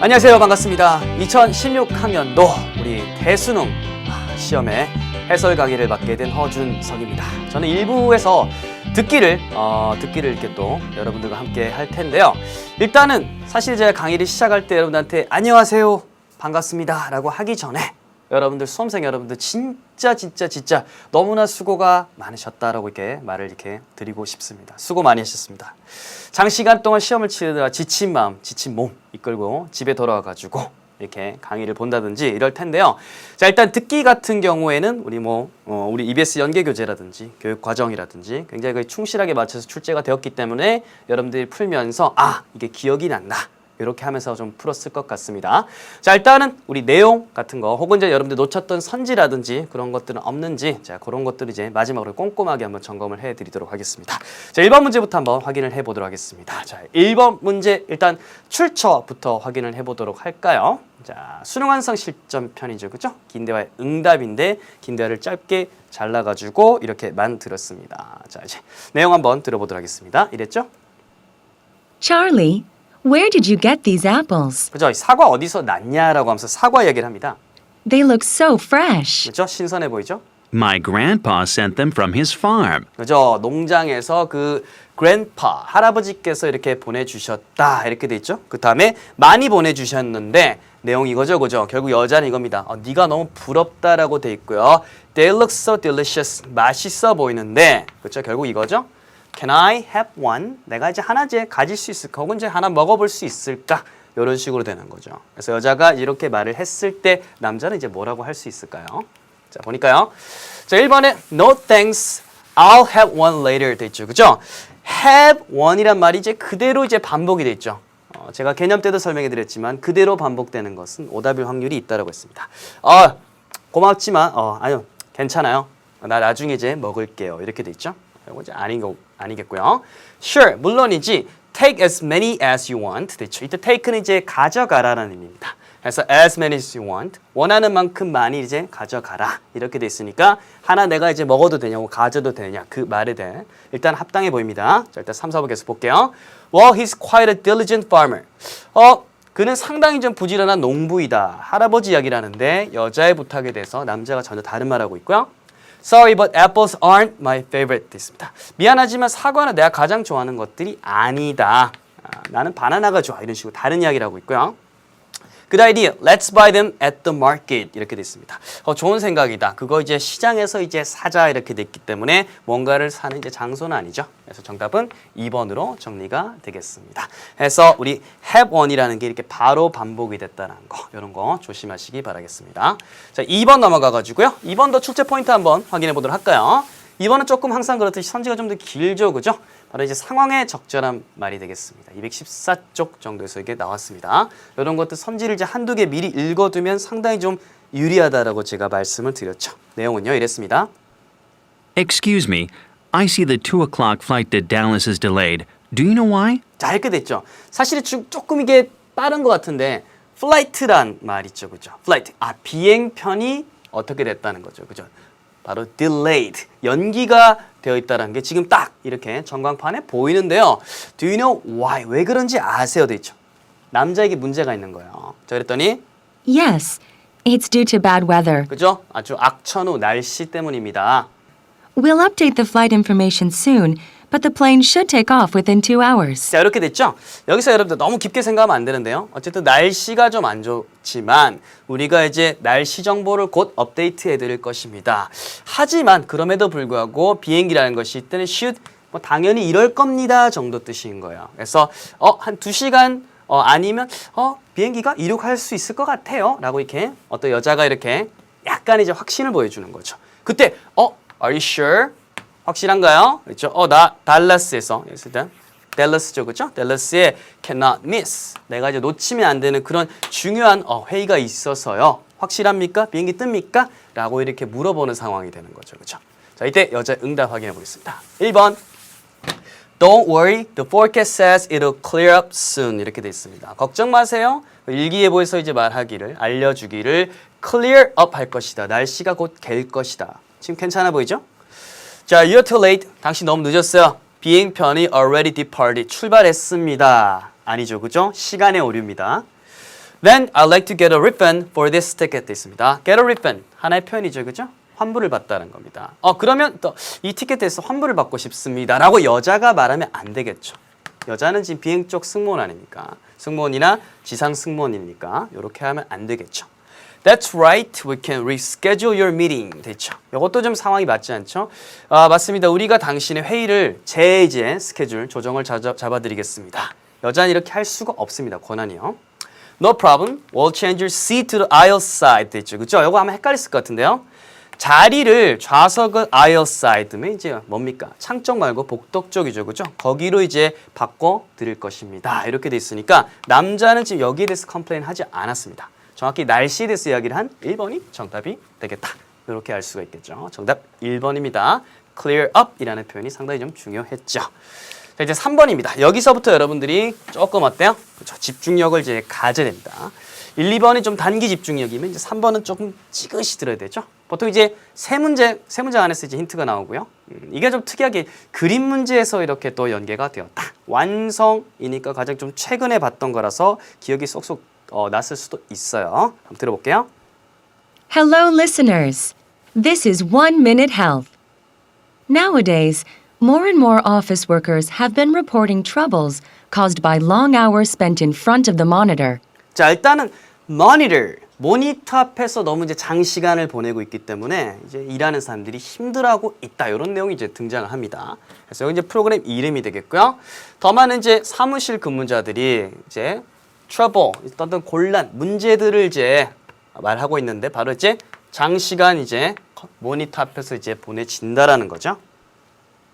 안녕하세요. 반갑습니다. 2016학년도 우리 대수능 시험에 해설 강의를 맡게 된 허준석입니다. 저는 1부에서 듣기를 이렇게 또 여러분들과 함께 할 텐데요. 일단은 사실 제가 강의를 시작할 때 여러분들한테 안녕하세요. 반갑습니다. 라고 하기 전에 여러분들 수험생 여러분들 진짜 너무나 수고가 많으셨다라고 이렇게 말을 이렇게 드리고 싶습니다. 수고 많이 하셨습니다. 장시간 동안 시험을 치르다가 지친 마음, 지친 몸 이끌고 집에 돌아와 가지고 이렇게 강의를 본다든지 이럴 텐데요. 자, 일단 듣기 같은 경우에는 우리 EBS 연계 교재라든지 교육 과정이라든지 굉장히 충실하게 맞춰서 출제가 되었기 때문에 여러분들이 풀면서 이게 기억이 난다. 이렇게 하면서 좀 풀었을 것 같습니다. 자, 일단은 우리 내용 같은 거 혹은 이제 여러분들 놓쳤던 선지라든지 그런 것들은 없는지 자, 그런 것들을 이제 마지막으로 꼼꼼하게 한번 점검을 해드리도록 하겠습니다. 자, 1번 문제부터 한번 확인을 해보도록 하겠습니다. 자, 1번 문제 일단 출처부터 확인을 해보도록 할까요? 자, 수능 완성 실전 편이죠, 그죠? 긴 대화의 응답인데 긴 대화를 짧게 잘라가지고 이렇게 만들었습니다. 자, 이제 내용 한번 들어보도록 하겠습니다. 이랬죠? Charlie, where did you get these apples? 그죠? 사과 어디서 났냐라고 하면서 사과 얘기를 합니다. They look so fresh. 그죠? 신선해 보이죠? My grandpa sent them from his farm. 그죠? 농장에서 그 grandpa, 할아버지께서 이렇게 보내주셨다. 이렇게 돼 있죠? 그 다음에 많이 보내주셨는데 내용이 이거죠, 그죠? 결국 여자는 이겁니다. 네가 너무 부럽다라고 돼 있고요. They look so delicious. 맛있어 보이는데, 그렇죠? 결국 이거죠? Can I have one? 내가 이제 하나 가질 수 있을까? 혹은 이제 하나 먹어볼 수 있을까? 이런 식으로 되는 거죠. 그래서 여자가 이렇게 말을 했을 때 남자는 이제 뭐라고 할 수 있을까요? 자, 보니까요. 자, 1번에 No thanks, I'll have one later 돼 있죠. 그죠? have one이란 말이 이제 그대로 이제 반복이 돼 있죠. 제가 개념 때도 설명해 드렸지만 그대로 반복되는 것은 오답일 확률이 있다라고 했습니다. 고맙지만 아니요. 괜찮아요. 나 나중에 이제 먹을게요. 이렇게 돼 있죠. 이거 이제 아니겠고요. Sure, 물론이지. Take as many as you want. 됐죠. 이때 take는 이제 가져가라라는 의미입니다. 그래서 as many as you want. 원하는 만큼 많이 이제 가져가라. 이렇게 돼 있으니까 하나 내가 이제 먹어도 되냐고 가져도 되냐 그 말에 대해 일단 합당해 보입니다. 자, 일단 3, 4부 계속 볼게요. Well, he's quite a diligent farmer. 그는 상당히 좀 부지런한 농부이다. 할아버지 이야기를 하는데 여자의 부탁에 대해서 남자가 전혀 다른 말하고 있고요. Sorry, but apples aren't my favorite. 됐습니다. 미안하지만 사과는 내가 가장 좋아하는 것들이 아니다. 나는 바나나가 좋아. 이런 식으로 다른 이야기를 하고 있고요. Good idea. Let's buy them at the market. 이렇게 됐습니다. 좋은 생각이다. 그거 이제 시장에서 이제 사자 이렇게 됐기 때문에 뭔가를 사는 이제 장소는 아니죠. 그래서 정답은 2번으로 정리가 되겠습니다. 그래서 우리 have one이라는 게 이렇게 바로 반복이 됐다는 거, 이런 거 조심하시기 바라겠습니다. 자, 2번 넘어가 가지고요. 2번도 출제 포인트 한번 확인해 보도록 할까요? 2번은 조금 항상 그렇듯이 선지가 좀 더 길죠, 그죠? 바로 이제 상황에 적절한 말이 되겠습니다. 214쪽 정도에서 이게 나왔습니다. 이런 것들 선지를 이제 한두 개 미리 읽어두면 상당히 좀 유리하다라고 제가 말씀을 드렸죠. 내용은요, 이랬습니다. Excuse me, I see the 2 o'clock flight to Dallas is delayed. Do you know why? 자, 이렇게 됐죠. 사실 조금 이게 빠른 것 같은데 flight란 말 있죠, 그죠? flight, 비행편이 어떻게 됐다는 거죠, 그죠? 바로 delayed, 연기가 되어 있다는 게 지금 딱 이렇게 전광판에 보이는데요. Do you know why? 왜 그런지 아세요? 돼 있죠. 남자에게 문제가 있는 거예요. 자, 그랬더니 Yes, it's due to bad weather. 그죠? 아주 악천후 날씨 때문입니다. We'll update the flight information soon, but the plane should take off within 2 hours. 자, 이렇게 됐죠? 여기서 여러분들 너무 깊게 생각하면 안 되는데요. 어쨌든 날씨가 좀 안 좋지만 우리가 이제 날씨 정보를 곧 업데이트 해드릴 것입니다. 하지만 그럼에도 불구하고 비행기라는 것이 이때는 should 당연히 이럴 겁니다 정도 뜻인 거예요. 그래서 한 2시간 아니면 비행기가 이륙할 수 있을 것 같아요 라고 이렇게 어떤 여자가 이렇게 약간 이제 확신을 보여주는 거죠. 그때 Are you sure? 확실한가요? 그렇죠? 나 달라스에서 일단 댈러스죠, 그렇죠? 댈러스에 cannot miss. 내가 이제 놓치면 안 되는 그런 중요한 회의가 있어서요. 확실합니까? 비행기 뜹니까? 라고 이렇게 물어보는 상황이 되는 거죠, 그렇죠? 자, 이때 여자 응답 확인해 보겠습니다. 1번. Don't worry, the forecast says it'll clear up soon. 이렇게 돼 있습니다. 걱정 마세요. 일기예보에서 이제 말하기를 알려주기를 clear up 할 것이다. 날씨가 곧 갤 것이다. 지금 괜찮아 보이죠? 자, you're too late. 당신 너무 늦었어요. 비행편이 already departed. 출발했습니다. 아니죠, 그죠? 시간의 오류입니다. Then I'd like to get a refund for this ticket 있습니다. Get a refund 하나의 표현이죠, 그죠? 환불을 받다는 겁니다. 그러면 또 이 티켓에서 환불을 받고 싶습니다라고 여자가 말하면 안 되겠죠. 여자는 지금 비행 쪽 승무원 아닙니까? 승무원이나 지상 승무원이니까 이렇게 하면 안 되겠죠. That's right. We can reschedule your meeting. 됐죠. 이것도 좀 상황이 맞지 않죠? 맞습니다. 우리가 당신의 회의를 이제 스케줄 조정을 잡아드리겠습니다. 여자는 이렇게 할 수가 없습니다. 권한이요. No problem. We'll change your seat to the aisle side. 됐죠. 그죠? 이거 아마 헷갈렸을 것 같은데요. 자리를 좌석은 aisle side면 이제 뭡니까? 창쪽 말고 복덕 쪽이죠. 그죠? 거기로 이제 바꿔 드릴 것입니다. 이렇게 돼 있으니까 남자는 지금 여기에 대해서 컴플레인 하지 않았습니다. 정확히 날씨에 대해서 이야기를 한 1번이 정답이 되겠다. 이렇게 알 수가 있겠죠. 정답 1번입니다. clear up 이라는 표현이 상당히 좀 중요했죠. 자, 이제 3번입니다. 여기서부터 여러분들이 조금 어때요? 그렇죠. 집중력을 이제 가져야 됩니다. 1, 2번이 좀 단기 집중력이면 이제 3번은 조금 찌그시 들어야 되죠. 보통 이제 세 문제 안에서 이제 힌트가 나오고요. 이게 좀 특이하게 그림 문제에서 이렇게 또 연계가 되었다. 완성이니까 가장 좀 최근에 봤던 거라서 기억이 쏙쏙 났을 수도 있어요. 한번 들어볼게요. Hello, listeners. This is 1 Minute Health. Nowadays, more and more office workers have been reporting troubles caused by long hours spent in front of the monitor. 자, 일단은 모니터 앞에서 너무 이제 장시간을 보내고 있기 때문에 이제 일하는 사람들이 힘들어하고 있다. 이런 내용이 이제 등장을 합니다. 그래서 여기 이제 프로그램 이름이 되겠고요. 더 많은 이제 사무실 근무자들이 이제 trouble, 어떤 곤란, 문제들을 이제 말하고 있는데 바로 이제 장시간 이제 모니터 앞에서 이제 보내진다라는 거죠.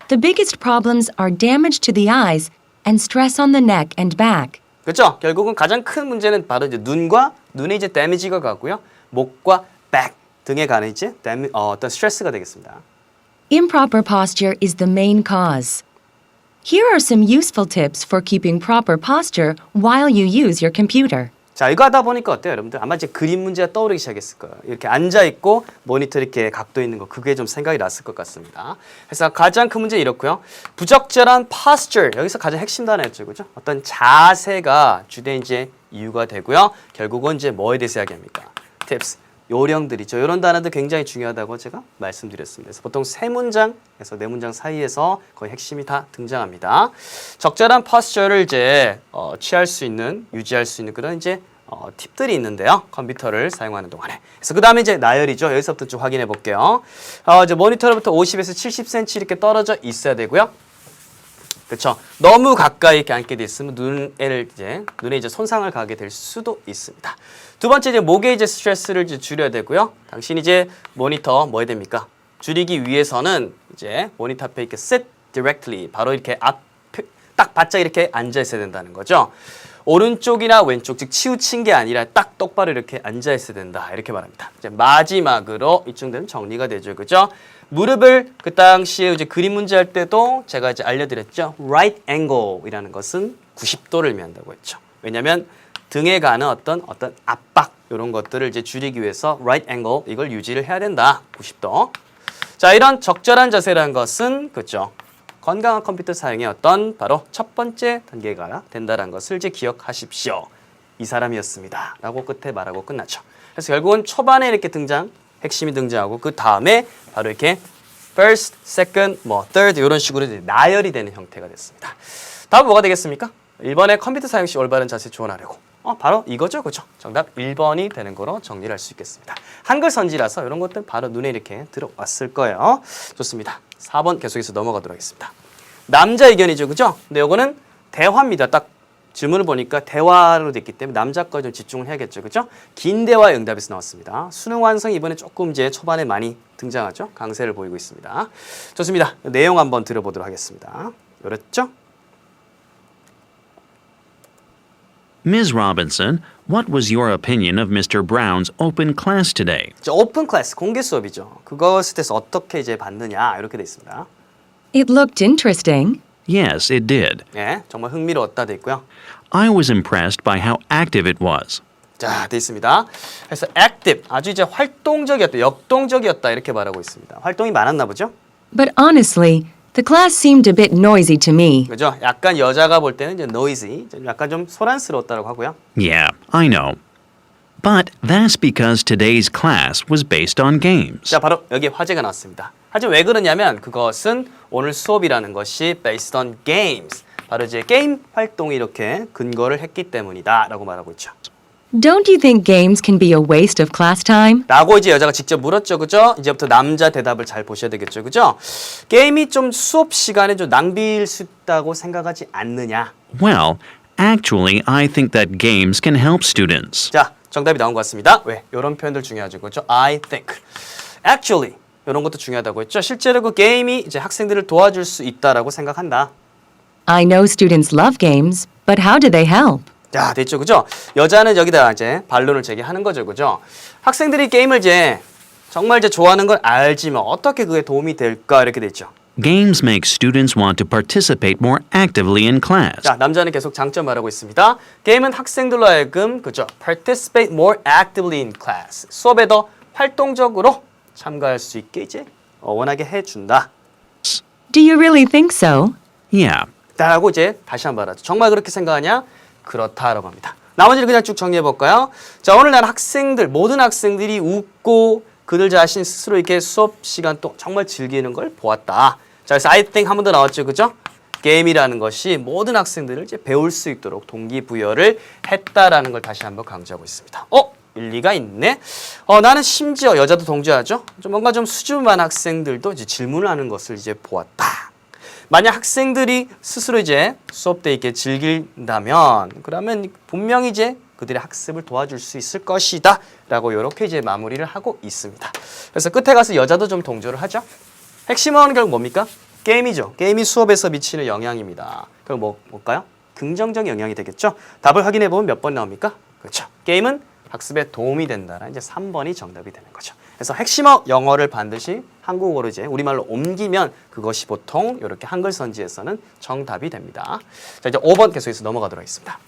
The biggest problems are damage to the eyes and stress on the neck and back. 그렇죠? 결국은 가장 큰 문제는 바로 이제 눈에 이제 데미지가 가고요. 목과 back 등에 가는 이제 어떤 스트레스가 되겠습니다. Improper posture is the main cause. Here are some useful tips for keeping proper posture while you use your computer. 자, 이거 하다 보니까 어때요, 여러분들? 아마 이제 그림 문제가 떠오르기 시작했을 거예요. 이렇게 앉아 있고 모니터 이렇게 각도 있는 거 그게 좀 생각이 났을 것 같습니다. 그래서 가장 큰 문제 이렇고요. 부적절한 posture 여기서 가장 핵심 단어였죠, 그죠? 어떤 자세가 주된 이제 이유가 되고요. 결국은 이제 뭐에 대해서 이야기합니까? tips 요령들이죠. 이런 단어도 굉장히 중요하다고 제가 말씀드렸습니다. 그래서 보통 세 문장에서 네 문장 사이에서 거의 핵심이 다 등장합니다. 적절한 포스처를 이제 취할 수 있는, 유지할 수 있는 그런 이제 팁들이 있는데요. 컴퓨터를 사용하는 동안에. 그래서 그 다음에 이제 나열이죠. 여기서부터 좀 확인해 볼게요. 이제 모니터로부터 50에서 70cm 이렇게 떨어져 있어야 되고요. 그렇죠. 너무 가까이 이렇게 앉게 돼 있으면 눈에 이제 손상을 가게 될 수도 있습니다. 두 번째 이제 목에 이제 스트레스를 이제 줄여야 되고요. 당신 이제 모니터 뭐 해야 됩니까? 줄이기 위해서는 이제 모니터 앞에 이렇게 sit directly 바로 이렇게 딱 바짝 이렇게 앉아 있어야 된다는 거죠. 오른쪽이나 왼쪽 즉 치우친 게 아니라 딱 똑바로 이렇게 앉아 있어야 된다 이렇게 말합니다. 이제 마지막으로 이쯤 되면 정리가 되죠, 그죠? 무릎을 그 당시에 이제 그림 문제 할 때도 제가 이제 알려드렸죠. right angle이라는 것은 90도를 의미한다고 했죠. 왜냐하면 등에 가는 어떤 압박 이런 것들을 이제 줄이기 위해서 right angle 이걸 유지를 해야 된다. 90도. 자, 이런 적절한 자세라는 것은 그렇죠. 건강한 컴퓨터 사용의 어떤 바로 첫 번째 단계가 된다는 것을 이제 기억하십시오. 이 사람이었습니다. 라고 끝에 말하고 끝나죠. 그래서 결국은 초반에 이렇게 핵심이 등장하고 그 다음에 바로 이렇게 first, second, third 이런 식으로 이제 나열이 되는 형태가 됐습니다. 다음 뭐가 되겠습니까? 1번에 컴퓨터 사용 시 올바른 자세 조언하려고. 바로 이거죠, 그죠? 정답 1번이 되는 거로 정리를 할 수 있겠습니다. 한글 선지라서 이런 것들 바로 눈에 이렇게 들어왔을 거예요. 좋습니다. 4번 계속해서 넘어가도록 하겠습니다. 남자 의견이죠, 그죠? 근데 요거는 대화입니다. 딱 질문을 보니까 대화로 됐기 때문에 남자 거 좀 집중을 해야겠죠, 그죠? 긴 대화 응답에서 나왔습니다. 수능 완성 이번에 조금 이제 초반에 많이 등장하죠. 강세를 보이고 있습니다. 좋습니다. 내용 한번 들어보도록 하겠습니다. 그렇죠? Ms. Robinson, what was your opinion of Mr. Brown's open class today? 오픈 클래스 공개 수업이죠. 그것에 대해서 어떻게 이제 받느냐 이렇게 돼 있습니다. It looked interesting. Yes, it did. 예, 정말 흥미로웠다 돼 있고요. I was impressed by how active it was. 자, 돼 있습니다. 그래서 active, 아주 이제 활동적이었다, 역동적이었다 이렇게 말하고 있습니다. 활동이 많았나 보죠? But honestly, the class seemed a bit noisy to me. 그죠? 약간 여자가 볼 때는 이제 noisy, 약간 좀 소란스러웠다고 하고요. Yeah, I know. But that's because today's class was based on games. 자, 바로 여기 화제가 나왔습니다. 하지만 왜 그러냐면 그것은 오늘 수업이라는 것이 based on games. 바로 이제 게임 활동이 이렇게 근거를 했기 때문이다 라고 말하고 있죠. Don't you think games can be a waste of class time? 라고 이제 여자가 직접 물었죠. 그죠? 이제부터 남자 대답을 잘 보셔야 되겠죠. 그죠? 게임이 좀 수업 시간에 좀 낭비일 수 있다고 생각하지 않느냐. Well, actually, I think that games can help students. 자, 정답이 나온 것 같습니다. 왜? 이런 표현들 중요하죠. 그죠? I think. Actually. 이런 것도 중요하다고 했죠. 실제로 그 게임이 이제 학생들을 도와줄 수 있다라고 생각한다. I know students love games, but how do they help? 자, 됐죠. 그죠? 여자는 여기다 이제 반론을 제기하는 거죠. 그죠? 학생들이 게임을 이제 정말 이제 좋아하는 걸 알지만 어떻게 그게 도움이 될까 이렇게 됐죠. Games make students want to participate more actively in class. 자, 남자는 계속 장점 말하고 있습니다. 게임은 학생들로 하여금 그죠? participate more actively in class. 수업에 더 활동적으로 참가할 수 있게 이제 원하게 해준다. Do you really think so? Yeah. 라고 이제 다시 한번 말하죠. 정말 그렇게 생각하냐? 그렇다라고 합니다. 나머지를 그냥 쭉 정리해 볼까요? 자, 오늘날 학생들, 모든 학생들이 웃고 그들 자신 스스로 이렇게 수업 시간 또 정말 즐기는 걸 보았다. 자, 그래서 I think 한 번 더 나왔죠. 그죠? 게임이라는 것이 모든 학생들을 이제 배울 수 있도록 동기부여를 했다라는 걸 다시 한번 강조하고 있습니다. 일리가 있네. 나는 심지어 여자도 동조하죠. 좀 뭔가 좀 수줍은 학생들도 이제 질문을 하는 것을 이제 보았다. 만약 학생들이 스스로 이제 수업 때 이렇게 즐긴다면 그러면 분명히 이제 그들의 학습을 도와줄 수 있을 것이다 라고 이렇게 이제 마무리를 하고 있습니다. 그래서 끝에 가서 여자도 좀 동조를 하죠. 핵심은 결국 뭡니까? 게임이죠. 게임이 수업에서 미치는 영향입니다. 그럼 뭘까요? 긍정적 영향이 되겠죠. 답을 확인해 보면 몇 번 나옵니까? 그렇죠. 게임은 학습에 도움이 된다라 이제 3번이 정답이 되는 거죠. 그래서 핵심어 영어를 반드시 한국어로 이제 우리말로 옮기면 그것이 보통 이렇게 한글 선지에서는 정답이 됩니다. 자, 이제 5번 계속해서 넘어가도록 하겠습니다.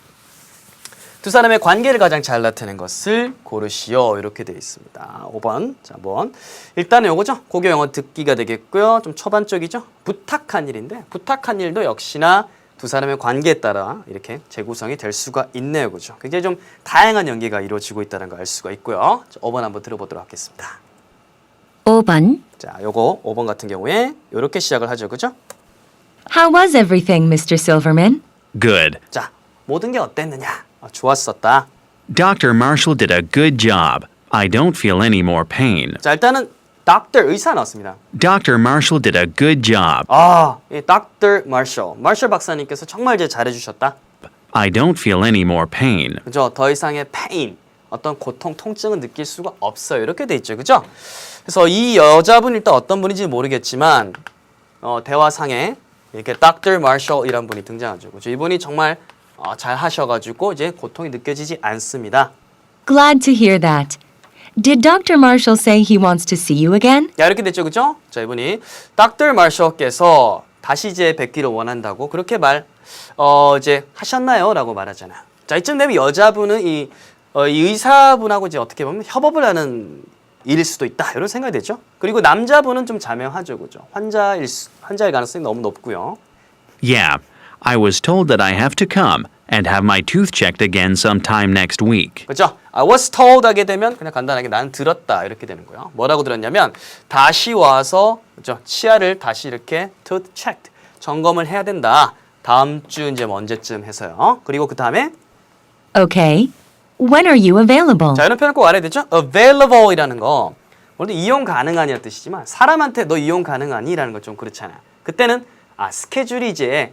두 사람의 관계를 가장 잘 나타낸 것을 고르시오. 이렇게 되어 있습니다. 5번. 자, 한번. 일단은 요거죠. 고교 영어 듣기가 되겠고요. 좀 초반 쪽이죠. 부탁한 일인데 부탁한 일도 역시나 두 사람의 관계에 따라 이렇게 재구성이 될 수가 있네요. 그죠? 굉장히 좀 다양한 연기가 이루어지고 있다는 걸 알 수가 있고요. 자, 5번 한번 들어보도록 하겠습니다. 5번. 자, 요거 5번 같은 경우에 이렇게 시작을 하죠. 그죠? How was everything, Mr. Silverman? Good. 자, 모든 게 어땠느냐? 좋았었다. Dr. Marshall did a good job. I don't feel any more pain. 자, 일단은 Dr. 의사 나왔습니다. Dr. Marshall did a good job. 이 Dr. Marshall. Marshall 박사님께서 정말 이제 잘해주셨다. I don't feel any more pain. 그죠? 더 이상의 pain, 어떤 고통, 통증을 느낄 수가 없어요. 이렇게 돼 있죠. 그죠? 그래서 이 여자분 일단 어떤 분인지 모르겠지만 대화상에 이렇게 Dr. Marshall이란 분이 등장하죠. 그죠? 이분이 정말 잘 하셔가지고 이제 고통이 느껴지지 않습니다. Glad to hear that. Did Dr. Marshall say he wants to see you again? 야, 이렇게 됐죠. 그죠? 자, 이분이 Dr. Marshall께서 다시 이제 뵙기를 원한다고 그렇게 이제 하셨나요? 라고 말하잖아요. 자, 이쯤 되면 여자분은 이 의사분하고 이제 어떻게 보면 협업을 하는 일일 수도 있다. 이런 생각이 되죠. 그리고 남자분은 좀 자명하죠. 그죠? 환자일 가능성이 너무 높고요. Yeah, I was told that I have to come and have my tooth checked again sometime next week. 그죠? I was told 하게 되면 그냥 간단하게 나는 들었다. 이렇게 되는 거예요. 뭐라고 들었냐면 다시 와서 그죠? 치아를 다시 이렇게 tooth checked 점검을 해야 된다. 다음 주 이제 언제쯤 해서요. 그리고 그 다음에 Okay. When are you available? 자, 이런 표현을 꼭 알아야 되죠. available이라는 거 원래 이용 가능한이라는 뜻이지만 사람한테 너 이용 가능하니라는 건 좀 그렇잖아요. 그때는 스케줄이 이제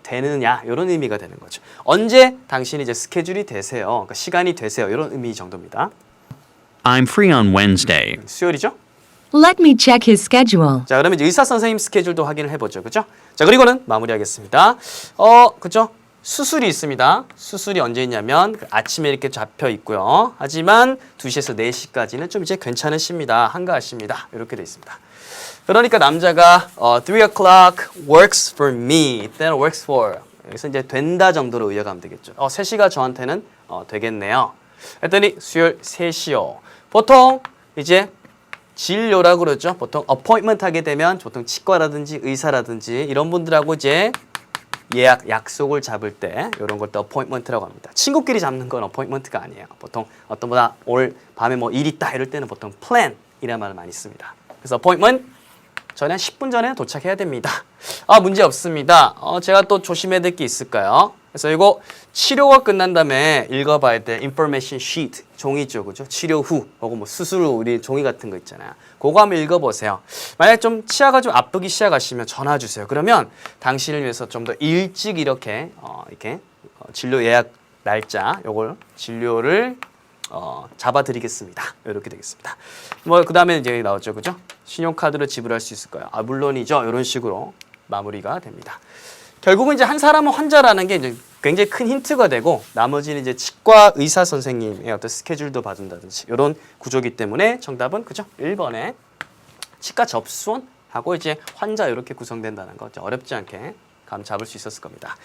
되느냐 이런 의미가 되는 거죠. 언제 당신이 이제 스케줄이 되세요. 그러니까 시간이 되세요. 이런 의미 정도입니다. I'm free on Wednesday. 수요일이죠. Let me check his schedule. 자, 그러면 이제 의사 선생님 스케줄도 확인을 해보죠. 그죠? 자, 그리고는 마무리하겠습니다. 그죠? 수술이 있습니다. 수술이 언제 있냐면 아침에 이렇게 잡혀 있고요. 하지만 2시에서 4시까지는 좀 이제 괜찮으십니다. 한가하십니다. 이렇게 돼 있습니다. 그러니까 남자가 3 o'clock works for me. 이때는 works for. 여기서 이제 된다 정도로 이어가면 되겠죠. 3시가 저한테는 되겠네요. 했더니 수요일 3시요. 보통 이제 진료라고 그러죠. 보통 appointment 하게 되면 보통 치과라든지 의사라든지 이런 분들하고 이제 약속을 잡을 때 이런 걸 또 appointment라고 합니다. 친구끼리 잡는 건 appointment가 아니에요. 보통 어떤 보다 오늘 밤에 뭐 일 있다 이럴 때는 보통 plan이라는 말을 많이 씁니다. 그래서 appointment 전에 한 10분 전에 도착해야 됩니다. 문제 없습니다. 제가 또 조심해야 될 게 있을까요? 그래서 이거 치료가 끝난 다음에 읽어봐야 될 information sheet 종이죠, 그죠? 치료 후 혹은 뭐 수술 후 우리 종이 같은 거 있잖아요. 그거 한번 읽어보세요. 만약 좀 치아가 좀 아프기 시작하시면 전화 주세요. 그러면 당신을 위해서 좀 더 일찍 이렇게 진료 예약 날짜 요걸 진료를 잡아드리겠습니다. 이렇게 되겠습니다. 뭐 그 다음에 이제 나오죠, 그죠? 신용카드로 지불할 수 있을까요? 물론이죠. 이런 식으로 마무리가 됩니다. 결국은 이제 한 사람은 환자라는 게 이제 굉장히 큰 힌트가 되고 나머지는 이제 치과 의사 선생님의 어떤 스케줄도 봐준다든지 이런 구조기 때문에 정답은 그죠? 1번에 치과 접수원하고 이제 환자 이렇게 구성된다는 거 어렵지 않게 감 잡을 수 있었을 겁니다.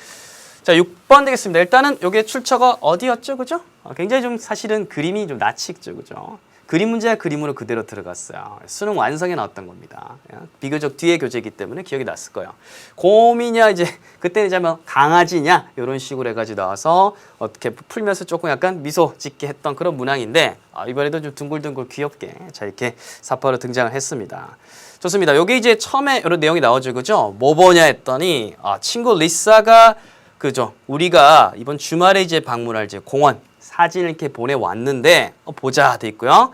자, 6번 되겠습니다. 일단은 이게 출처가 어디였죠, 그죠? 굉장히 좀 사실은 그림이 좀 낯이 익죠, 그죠? 그림 문제가 그림으로 그대로 들어갔어요. 수능 완성에 나왔던 겁니다. 비교적 뒤에 교재이기 때문에 기억이 났을 거예요. 곰이냐 이제 그때는 이제 뭐 강아지냐 이런 식으로 해가지고 나와서 어떻게 풀면서 조금 약간 미소 짓게 했던 그런 문항인데 이번에도 좀 둥글둥글 귀엽게 자 이렇게 사파로 등장을 했습니다. 좋습니다. 여기 이제 처음에 이런 내용이 나오죠, 그죠? 뭐 보냐 했더니 친구 리사가 그죠? 우리가 이번 주말에 이제 방문할 이제 공원 사진을 이렇게 보내왔는데 보자 돼 있고요.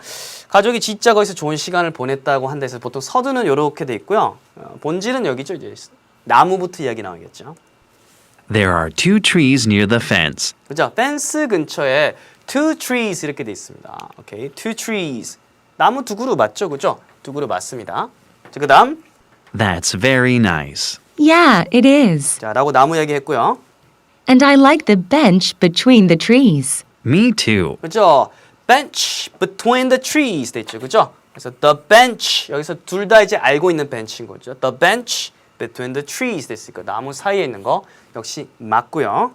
가족이 진짜 거기서 좋은 시간을 보냈다고 한다 해서 보통 서두는 이렇게 돼 있고요. 본질은 여기죠. 이제 나무부터 이야기 나오겠죠. There are two trees near the fence. 그죠? 펜스 근처에 two trees 이렇게 돼 있습니다. 오케이, two trees. 나무 두 그루 맞죠, 그죠? 두 그루 맞습니다. 자, 그다음. That's very nice. Yeah, it is. 자, 라고 나무 이야기했고요. And I like the bench between the trees. Me too. 그죠? bench between the trees 돼 있죠, 그죠? 그래서 the bench 여기서 둘 다 이제 알고 있는 벤치인 거죠. the bench between the trees 됐으니까 나무 사이에 있는 거 역시 맞고요.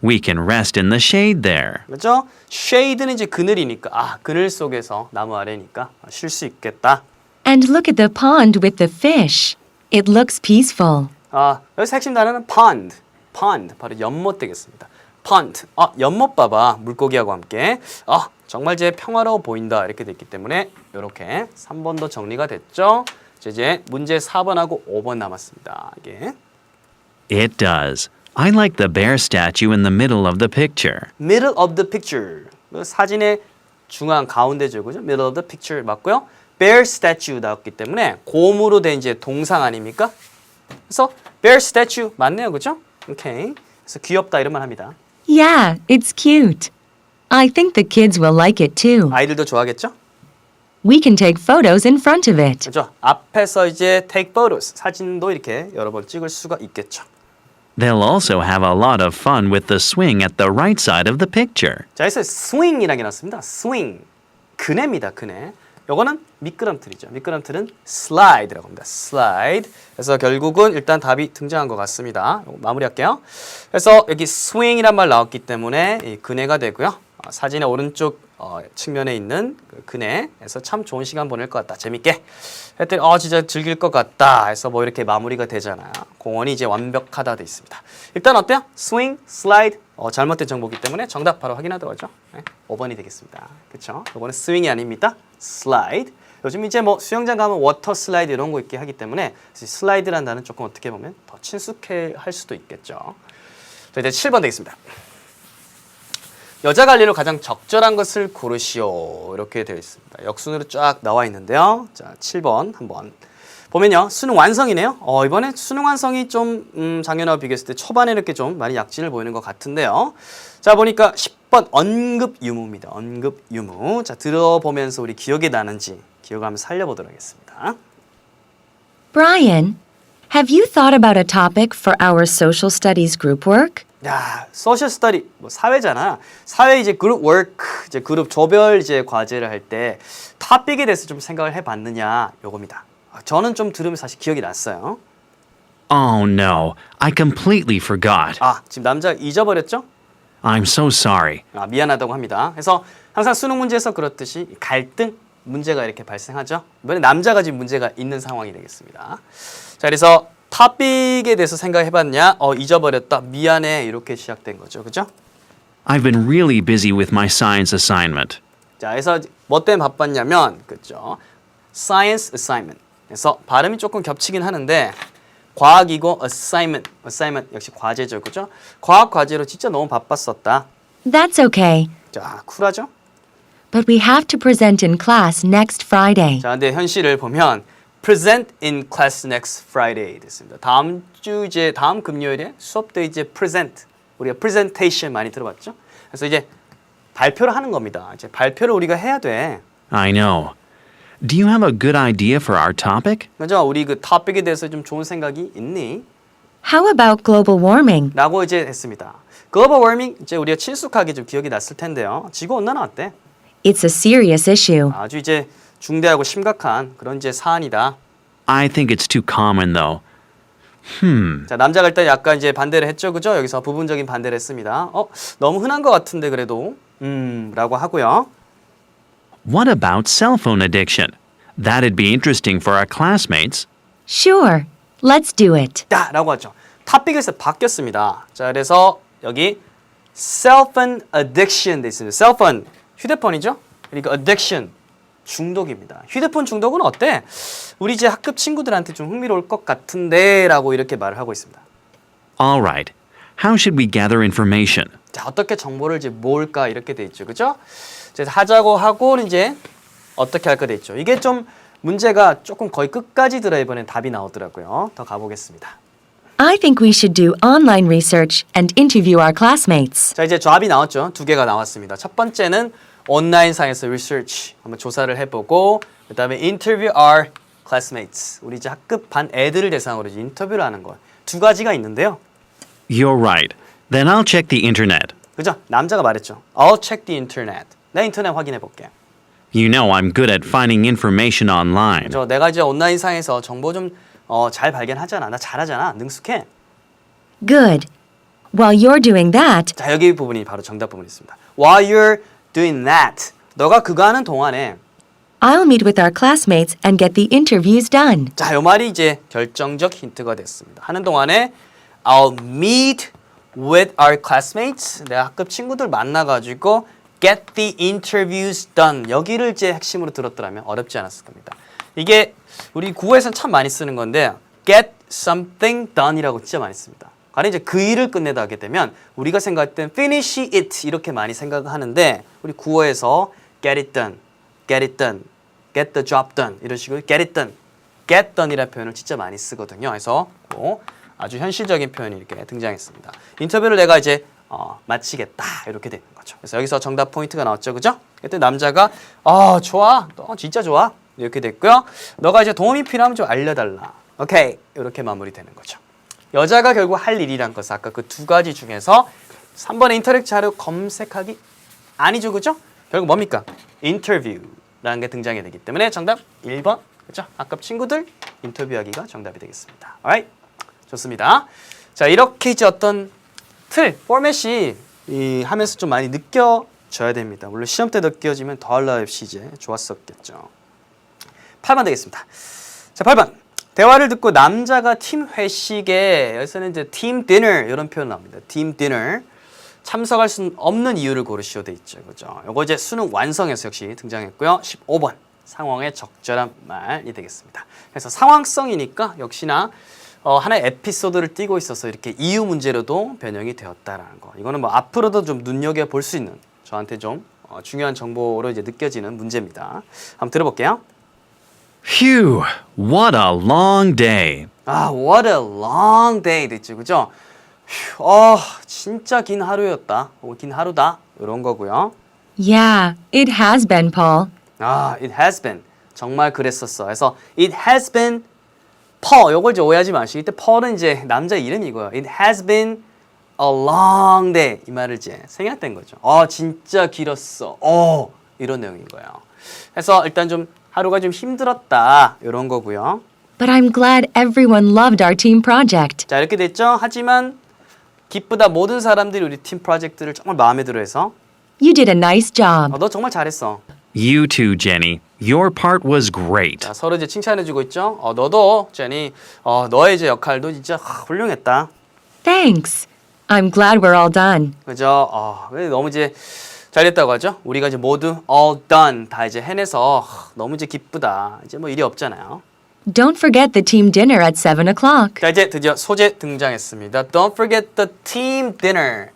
We can rest in the shade there. 그렇죠? shade는 이제 그늘이니까 그늘 속에서 나무 아래니까 쉴 수 있겠다. And look at the pond with the fish. It looks peaceful. 여기서 핵심 단어는 pond. pond 바로 연못 되겠습니다. pond. 연못 봐봐. 물고기하고 함께. 정말 이제 평화로워 보인다. 이렇게 됐기 때문에 이렇게 3번도 정리가 됐죠. 이제 문제 4번하고 5번 남았습니다. 이게 It does. I like the bear statue in the middle of the picture. middle of the picture. 사진의 중앙 가운데죠. 그죠? middle of the picture 맞고요. bear statue 나왔기 때문에 곰으로 된 이제 동상 아닙니까? 그래서 bear statue 맞네요. 그죠? 오케이. 그래서 귀엽다 이런 말 합니다. Yeah, it's cute. I think the kids will like it too. 아이들도 좋아하겠죠? We can take photos in front of it. 그렇죠. 앞에서 이제 take photos 사진도 이렇게 여러 번 찍을 수가 있겠죠. They'll also have a lot of fun with the swing at the right side of the picture. 자, 여기서 swing이라는 게 나왔습니다. swing. 그네입니다. 그네. 요거는 미끄럼틀이죠. 미끄럼틀은 slide라고 합니다. slide. 그래서 결국은 일단 답이 등장한 것 같습니다. 마무리할게요. 그래서 여기 swing이란 말 나왔기 때문에 이 그네가 되고요. 사진의 오른쪽 측면에 있는 그 그네에서 참 좋은 시간 보낼 것 같다. 재밌게. 했더니 진짜 즐길 것 같다. 해서 뭐 이렇게 마무리가 되잖아요. 공원이 이제 완벽하다 돼 있습니다. 일단 어때요? swing, slide. 잘못된 정보이기 때문에 정답 바로 확인하도록 하죠. 네, 5번이 되겠습니다. 그렇죠? 이거는 스윙이 아닙니다. 슬라이드. 요즘 이제 뭐 수영장 가면 워터 슬라이드 이런 거 있게 하기 때문에 슬라이드라는 단어는 조금 어떻게 보면 더 친숙해 할 수도 있겠죠. 자, 이제 7번 되겠습니다. 여자 관리로 가장 적절한 것을 고르시오. 이렇게 되어 있습니다. 역순으로 쫙 나와 있는데요. 자, 7번 한번 보면요. 수능 완성이네요. 이번에 수능 완성이 좀 작년하고 비교했을 때 초반에 이렇게 좀 많이 약진을 보이는 것 같은데요. 자, 보니까 10번 언급 유무입니다. 언급 유무. 자, 들어보면서 우리 기억이 나는지 기억하면서 살려보도록 하겠습니다. Brian, have you thought about a topic for our social studies group work? 야, 소셜 스터디 뭐 사회잖아. 사회 이제 그룹 워크, 이제 그룹 조별 이제 과제를 할 때 토픽에 대해서 좀 생각을 해봤느냐 요겁니다. 저는 좀 들으면서 사실 기억이 났어요. Oh no, I completely forgot. 지금 남자가 잊어버렸죠? I'm so sorry. 미안하다고 합니다. 그래서 항상 수능 문제에서 그렇듯이 갈등, 문제가 이렇게 발생하죠. 이번에 남자가 지금 문제가 있는 상황이 되겠습니다. 자, 그래서 topic에 대해서 생각해봤냐? 잊어버렸다. 미안해. 이렇게 시작된 거죠. 그죠? I've been really busy with my science assignment. 자, 그래서 뭐 때문에 바빴냐면, 그죠? Science assignment. 그래서 발음이 조금 겹치긴 하는데 과학이고 assignment 역시 과제죠, 그죠? 과학 과제로 진짜 너무 바빴었다. That's okay. 자, 쿨하죠? But we have to present in class next Friday. 자, 근데 현실을 보면 present in class next Friday 됐습니다. 다음 주 이제 다음 금요일에 수업 때 이제 present 우리가 presentation 많이 들어봤죠? 그래서 이제 발표를 하는 겁니다. 이제 발표를 우리가 해야 돼. I know. Do you have a good idea for our topic? 그죠? 우리 그 topic에 대해서 좀 좋은 생각이 있니? How about global warming? 라고 이제 했습니다. 글로벌 워밍 이제 우리가 친숙하게 좀 기억이 났을 텐데요. 지구 온난화 어때? It's a serious issue. 아주 이제 중대하고 심각한 그런 이제 사안이다. I think it's too common, though. 자, 남자가 일단 약간 이제 반대를 했죠, 그죠? 여기서 부분적인 반대를 했습니다. 너무 흔한 것 같은데 그래도 라고 하고요. What about cell phone addiction? That'd be interesting for our classmates. Sure. Let's do it. 라고 하죠. 탑픽에서 바뀌었습니다. 자, 그래서 여기 cell phone addiction 돼 있습니다. cell phone 휴대폰이죠? 그러니까 addiction 중독입니다. 휴대폰 중독은 어때? 우리 이제 학급 친구들한테 좀 흥미로울 것 같은데 라고 이렇게 말을 하고 있습니다. All right. How should we gather information? 자, 어떻게 정보를 이제 모을까 이렇게 돼 있죠. 그죠? 이제 하자고 하고 이제 어떻게 할까 돼 있죠. 이게 좀 문제가 조금 거의 끝까지 들어 이번엔 답이 나오더라고요. 더 가보겠습니다. I think we should do online research and interview our classmates. 자, 이제 답이 나왔죠. 두 개가 나왔습니다. 첫 번째는 온라인상에서 리서치 한번 조사를 해보고 그 다음에 interview our classmates 우리 이제 학급 반 애들을 대상으로 이제 인터뷰를 하는 거. 두 가지가 있는데요. You're right. Then I'll check the internet. 그죠? 남자가 말했죠. I'll check the internet. 내 인터넷 확인해 볼게. You know I'm good at finding information online. 내가 이제 온라인상에서 정보 좀 잘 발견하잖아. 나 잘하잖아. 능숙해. Good. While you're doing that, 자, 여기 부분이 바로 정답 부분이 있습니다. While you're doing that. 너가 그거 하는 동안에 I'll meet with our classmates and get the interviews done. 자, 요 말이 이제 결정적 힌트가 됐습니다. 하는 동안에 I'll meet with our classmates. 내 학급 친구들 만나가지고 get the interviews done. 여기를 이제 핵심으로 들었더라면 어렵지 않았을 겁니다. 이게 우리 구어에서는 참 많이 쓰는 건데 get something done이라고 진짜 많이 씁니다. 가령 이제 그 일을 끝내다 하게 되면 우리가 생각할 땐 finish it 이렇게 많이 생각하는데 우리 구어에서 get it done, get it done, get the job done 이런 식으로 get it done, get done이라는 표현을 진짜 많이 쓰거든요. 그래서 아주 현실적인 표현이 이렇게 등장했습니다. 인터뷰를 내가 이제 마치겠다 이렇게 되는 거죠. 그래서 여기서 정답 포인트가 나왔죠, 그죠? 그때 남자가 좋아, 너 진짜 좋아 이렇게 됐고요. 너가 이제 도움이 필요하면 좀 알려달라. 오케이 이렇게 마무리되는 거죠. 여자가 결국 할 일이란 것은 아까 그 두 가지 중에서 3번의 인터넷 자료 검색하기 아니죠, 그죠? 결국 뭡니까? 인터뷰라는 게 등장이 되기 때문에 정답 1번, 그죠? 학급 친구들 인터뷰하기가 정답이 되겠습니다. alright? 좋습니다. 자, 이렇게 이제 어떤 틀, 포맷이 하면서 좀 많이 느껴져야 됩니다. 물론 시험 때 느껴지면 더할 나위 없이 이제 좋았었겠죠. 8번 되겠습니다. 자, 8번. 대화를 듣고 남자가 팀 회식에 여기서는 이제 팀 디너 이런 표현 나옵니다. 팀 디너. 참석할 수 없는 이유를 고르시오 돼 있죠. 그죠? 요거 이제 수능 완성에서 역시 등장했고요. 15번. 상황에 적절한 말이 되겠습니다. 그래서 상황성이니까 역시나 하나의 에피소드를 띄고 있어서 이렇게 이유 문제로도 변형이 되었다라는 거. 이거는 뭐 앞으로도 좀 눈여겨 볼 수 있는 저한테 좀 중요한 정보로 이제 느껴지는 문제입니다. 한번 들어볼게요. Phew, what a long day. What a long day 됐죠, 그죠? 진짜 긴 하루였다. 긴 하루다. 이런 거고요. Yeah, it has been, Paul. It has been. 정말 그랬었어. 그래서 it has been Paul. 요걸 이제 오해하지 마시고 이때 Paul은 이제 남자 이름이고요. It has been a long day. 이 말을 이제 생략된 거죠. 진짜 길었어. 이런 내용인 거예요. 그래서 일단 좀 하루가 좀 힘들었다. 이런 거고요. But I'm glad everyone loved our team project. 자, 이렇게 됐죠. 하지만 기쁘다. 모든 사람들이 우리 팀 프로젝트를 정말 마음에 들어해서 You did a nice job. 너 정말 잘했어. You too, Jenny. Your part was great. 자, 서로 이제 칭찬해주고 있죠. 너도 제니, 너의 이제 역할도 진짜 훌륭했다. Thanks. I'm glad we're all done. 그죠? 너무 이제 잘됐다고 하죠. 우리가 이제 모두 all done 다 이제 해내서 너무 이제 기쁘다. 이제 뭐 일이 없잖아요. Don't forget the team dinner at 7 o'clock. 자, 이제 드디어 소재 등장했습니다. Don't forget the team dinner.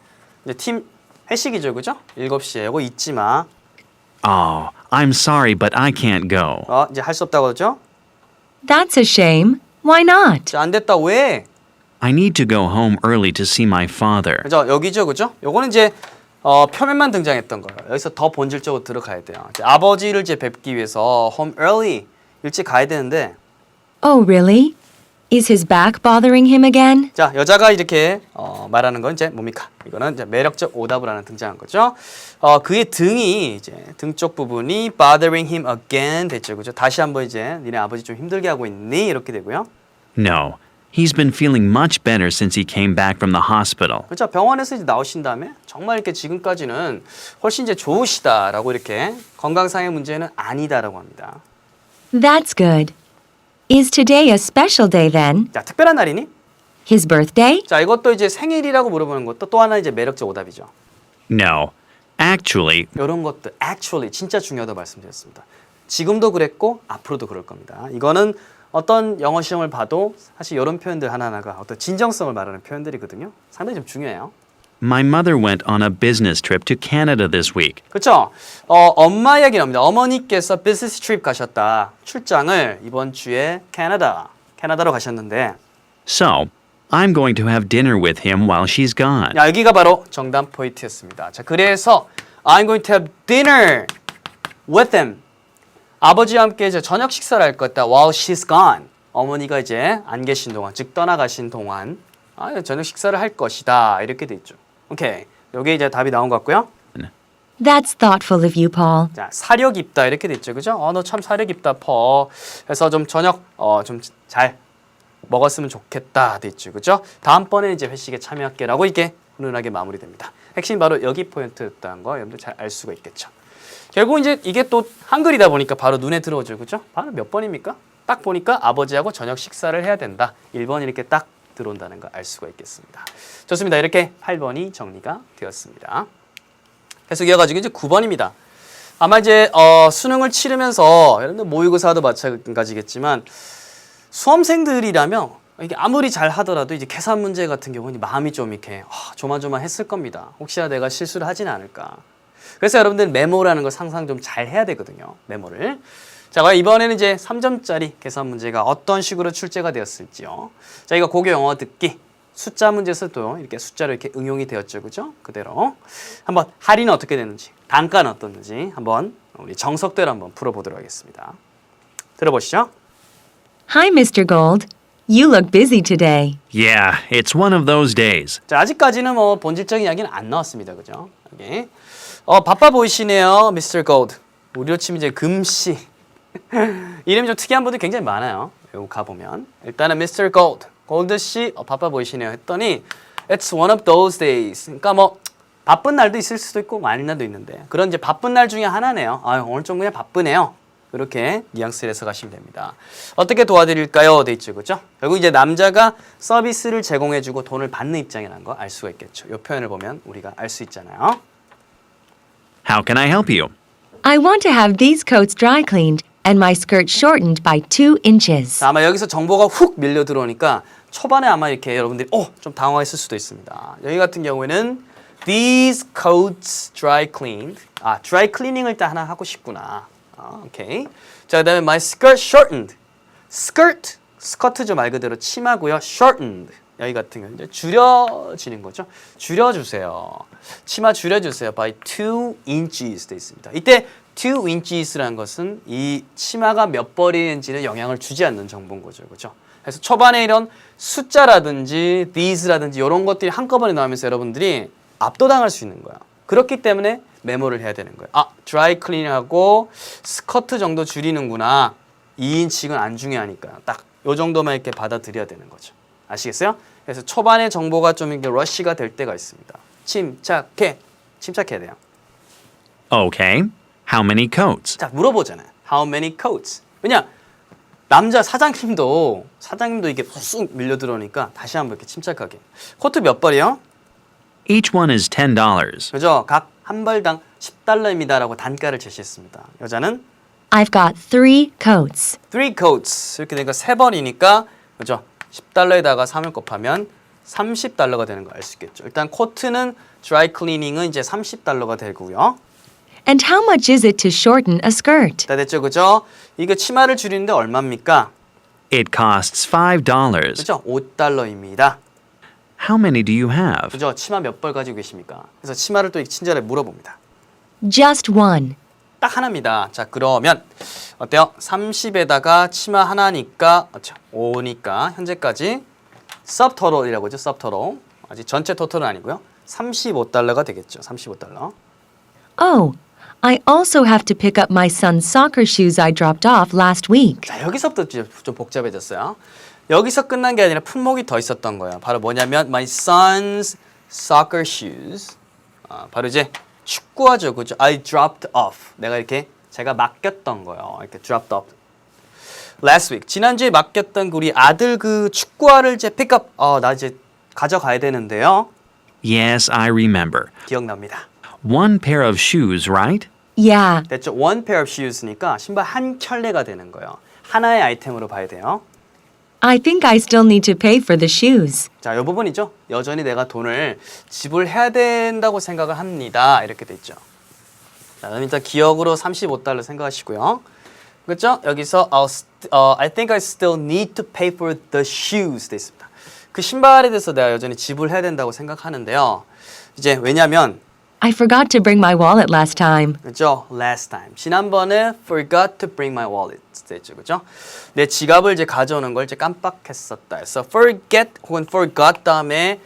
이제 팀 회식이죠, 그죠? 7시에 이거 잊지 마. Oh, I'm sorry, but I can't go. 이제 할 수 없다고 하죠? That's a shame. Why not? 자, 안 됐다. 왜? I need to go home early to see my father. 그죠? 여기죠, 그죠? 요거는 이제 표면만 등장했던 거예요. 여기서 더 본질적으로 들어가야 돼요. 이제 아버지를 이제 뵙기 위해서 home early 일찍 가야 되는데, Oh, really? Is his back bothering him again? 자, 여자가 이렇게 말하는 건 이제 뭡니까? 이거는 이제 매력적 오답을 하는 등장한 거죠. 그의 등이 이제 등 쪽 부분이 bothering him again 됐죠, 그죠? 다시 한번 이제 니네 아버지 좀 힘들게 하고 있니? 이렇게 되고요. No, he's been feeling much better since he came back from the hospital. 그렇죠. 병원에서 이제 나오신 다음에 정말 이렇게 지금까지는 훨씬 이제 좋으시다라고 이렇게 건강상의 문제는 아니다라고 합니다. That's good. Is today a special day then? 자, 특별한 날이니? His birthday? 자, 이것도 이제 생일이라고 물어보는 것도 또 하나 이제 매력적 오답이죠. No, actually, 이런 것도 actually 진짜 중요하다고 말씀드렸습니다. 지금도 그랬고 앞으로도 그럴 겁니다. 이거는 어떤 영어 시험을 봐도 사실 이런 표현들 하나하나가 어떤 진정성을 말하는 표현들이거든요. 상당히 좀 중요해요. my mother went on a business trip to Canada this week. 그렇죠? 엄마 이야기 나옵니다. 어머니께서 비즈니스 트립 가셨다. 출장을 이번 주에 캐나다로 가셨는데 So, I'm going to have dinner with him while she's gone. 야, 여기가 바로 정답 포인트였습니다. 자, 그래서 I'm going to have dinner with him. 아버지와 함께 이제 저녁 식사를 할 거다. While she's gone. 어머니가 이제 안 계신 동안, 즉 떠나가신 동안 저녁 식사를 할 것이다. 이렇게 돼 있죠. 오케이. 여기 이제 답이 나온 것 같고요. That's thoughtful of you, Paul. 자, 사려 깊다 이렇게 돼 있죠. 그죠? 너 참 사려 깊다, 퍼. 그래서 좀 저녁 좀 잘 먹었으면 좋겠다 돼 있죠. 그죠? 다음번에 이제 회식에 참여할게라고 이게 훈훈하게 마무리됩니다. 핵심 바로 여기 포인트였다는 거 여러분들 잘 알 수가 있겠죠. 결국 이제 이게 또 한글이다 보니까 바로 눈에 들어오죠. 그죠? 바로 몇 번입니까? 딱 보니까 아버지하고 저녁 식사를 해야 된다. 1번 이렇게 딱 들어온다는 걸 알 수가 있겠습니다. 좋습니다. 이렇게 8번이 정리가 되었습니다. 계속 이어가지고 이제 9번입니다. 아마 이제 수능을 치르면서 여러분들 모의고사도 마찬가지겠지만 수험생들이라면 이게 아무리 잘 하더라도 이제 계산 문제 같은 경우는 마음이 좀 이렇게 조마조마했을 겁니다. 혹시나 내가 실수를 하진 않을까. 그래서 여러분들 메모라는 걸 상상 좀 잘 해야 되거든요. 메모를. 자, 과연 이번에는 이제 3점짜리 계산 문제가 어떤 식으로 출제가 되었을지요. 자, 이거 고교 영어 듣기 숫자 문제에서도 이렇게 숫자로 이렇게 응용이 되었죠, 그죠? 그대로 한번 할인은 어떻게 되는지, 단가는 어떻는지 한번 우리 정석대로 한번 풀어보도록 하겠습니다. 들어보시죠. Hi, Mr. Gold. You look busy today. Yeah, it's one of those days. 자, 아직까지는 뭐 본질적인 이야기는 안 나왔습니다, 그죠? 여기 바빠 보이시네요, Mr. Gold. 우리로 치면 이제 금씨. 이름이 좀 특이한 분들이 굉장히 많아요. 여기 가보면 일단은 Mr. Gold, 골드 씨 바빠 보이시네요 했더니 It's one of those days. 그러니까 뭐 바쁜 날도 있을 수도 있고 많은 날도 있는데 그런 이제 바쁜 날 중에 하나네요. 오늘 좀 그냥 바쁘네요. 이렇게 뉘앙스를 해서 가시면 됩니다. 어떻게 도와드릴까요? 돼 있죠, 그죠? 결국 이제 남자가 서비스를 제공해주고 돈을 받는 입장이라는 거 알 수가 있겠죠. 이 표현을 보면 우리가 알 수 있잖아요. How can I help you? I want to have these coats dry cleaned and my skirt shortened by 2 inches. 자, 아마 여기서 정보가 훅 밀려 들어오니까 초반에 아마 이렇게 여러분들이 좀 당황했을 수도 있습니다. 여기 같은 경우에는 these coats dry cleaned. dry cleaning을 일단 하나 하고 싶구나. 오케이. 자, 그다음에 my skirt shortened. skirt, 스커트죠 말 그대로 치마고요. shortened. 여기 같은 경우는 이제 줄여지는 거죠. 줄여주세요. 치마 줄여주세요. by 2 inches 돼 있습니다. 이때 2 inches라는 것은 이 치마가 몇 벌이는지는 영향을 주지 않는 정보인 거죠. 그렇죠? 그래서 초반에 이런 숫자라든지 these라든지 이런 것들이 한꺼번에 나오면서 여러분들이 압도당할 수 있는 거야. 그렇기 때문에 메모를 해야 되는 거예요. 드라이 클린하고 스커트 정도 줄이는구나. 2인칭은 안 중요하니까 딱 요 정도만 이렇게 받아들여야 되는 거죠. 아시겠어요? 그래서 초반에 정보가 좀 이렇게 러쉬가 될 때가 있습니다. 침착해야 돼요. Okay. How many coats? 자, 물어보잖아요. How many coats? 왜냐? 남자 사장님도 이게 쑥 밀려 들어오니까 다시 한번 이렇게 침착하게. 코트 몇 벌이요? Each one is $10. 그죠? 각 한 벌당 10달러입니다라고 단가를 제시했습니다. 여자는 I've got 3 coats. 3 coats 이렇게 되니까 3벌이니까 그죠? 10달러에다가 3을 곱하면 30달러가 되는 거 알 수 있겠죠. 일단 코트는 드라이 클리닝은 이제 30달러가 되고요. And how much is it to shorten a skirt? 다 됐죠, 그죠? 이거 치마를 줄이는데 얼마입니까? It costs $5. 그죠? 5달러입니다. How many do you have? 그죠? 치마 몇 벌 가지고 계십니까? 그래서 치마를 또 친절하게 물어봅니다. Just one. 딱 하나입니다. 자, 그러면 어때요? 30에다가 치마 하나니까 5니까 현재까지 subtotal이라고 하죠. subtotal. 아직 전체 토탈은 아니고요. 35달러가 되겠죠. 35달러. Oh, I also have to pick up my son's soccer shoes I dropped off last week. 자, 여기서부터 좀 복잡해졌어요. 여기서 끝난 게 아니라 품목이 더 있었던 거예요. 바로 뭐냐면 my son's soccer shoes. 바로 이제 축구화죠. 그죠? I dropped off. 내가 이렇게 제가 맡겼던 거예요. 이렇게 dropped off. Last week. 지난주에 맡겼던 우리 아들 그 축구화를 이제 pick up. 나 이제 가져가야 되는데요. Yes, I remember. 기억납니다. One pair of shoes, right? Yeah, 됐죠? One pair of shoes니까 신발 한 켤레가 되는 거예요. 하나의 아이템으로 봐야 돼요. I think I still need to pay for the shoes. 자, 이 부분이죠. 여전히 내가 돈을 지불해야 된다고 생각을 합니다. 이렇게 돼 있죠. 자, 그럼 일단 기억으로 35달러 생각하시고요. 그렇죠? 여기서 I think I still need to pay for the shoes 돼 있습니다. 그 신발에 대해서 내가 여전히 지불해야 된다고 생각하는데요. 이제 왜냐면 I forgot to bring my wallet last time. 그렇죠? Last time. 지난번에 forgot to bring my wallet 됐죠. 그렇죠? 내 지갑을 이제 가져오는 걸 이제 깜빡했었다. 그래서 forget 혹은 forgot 다음에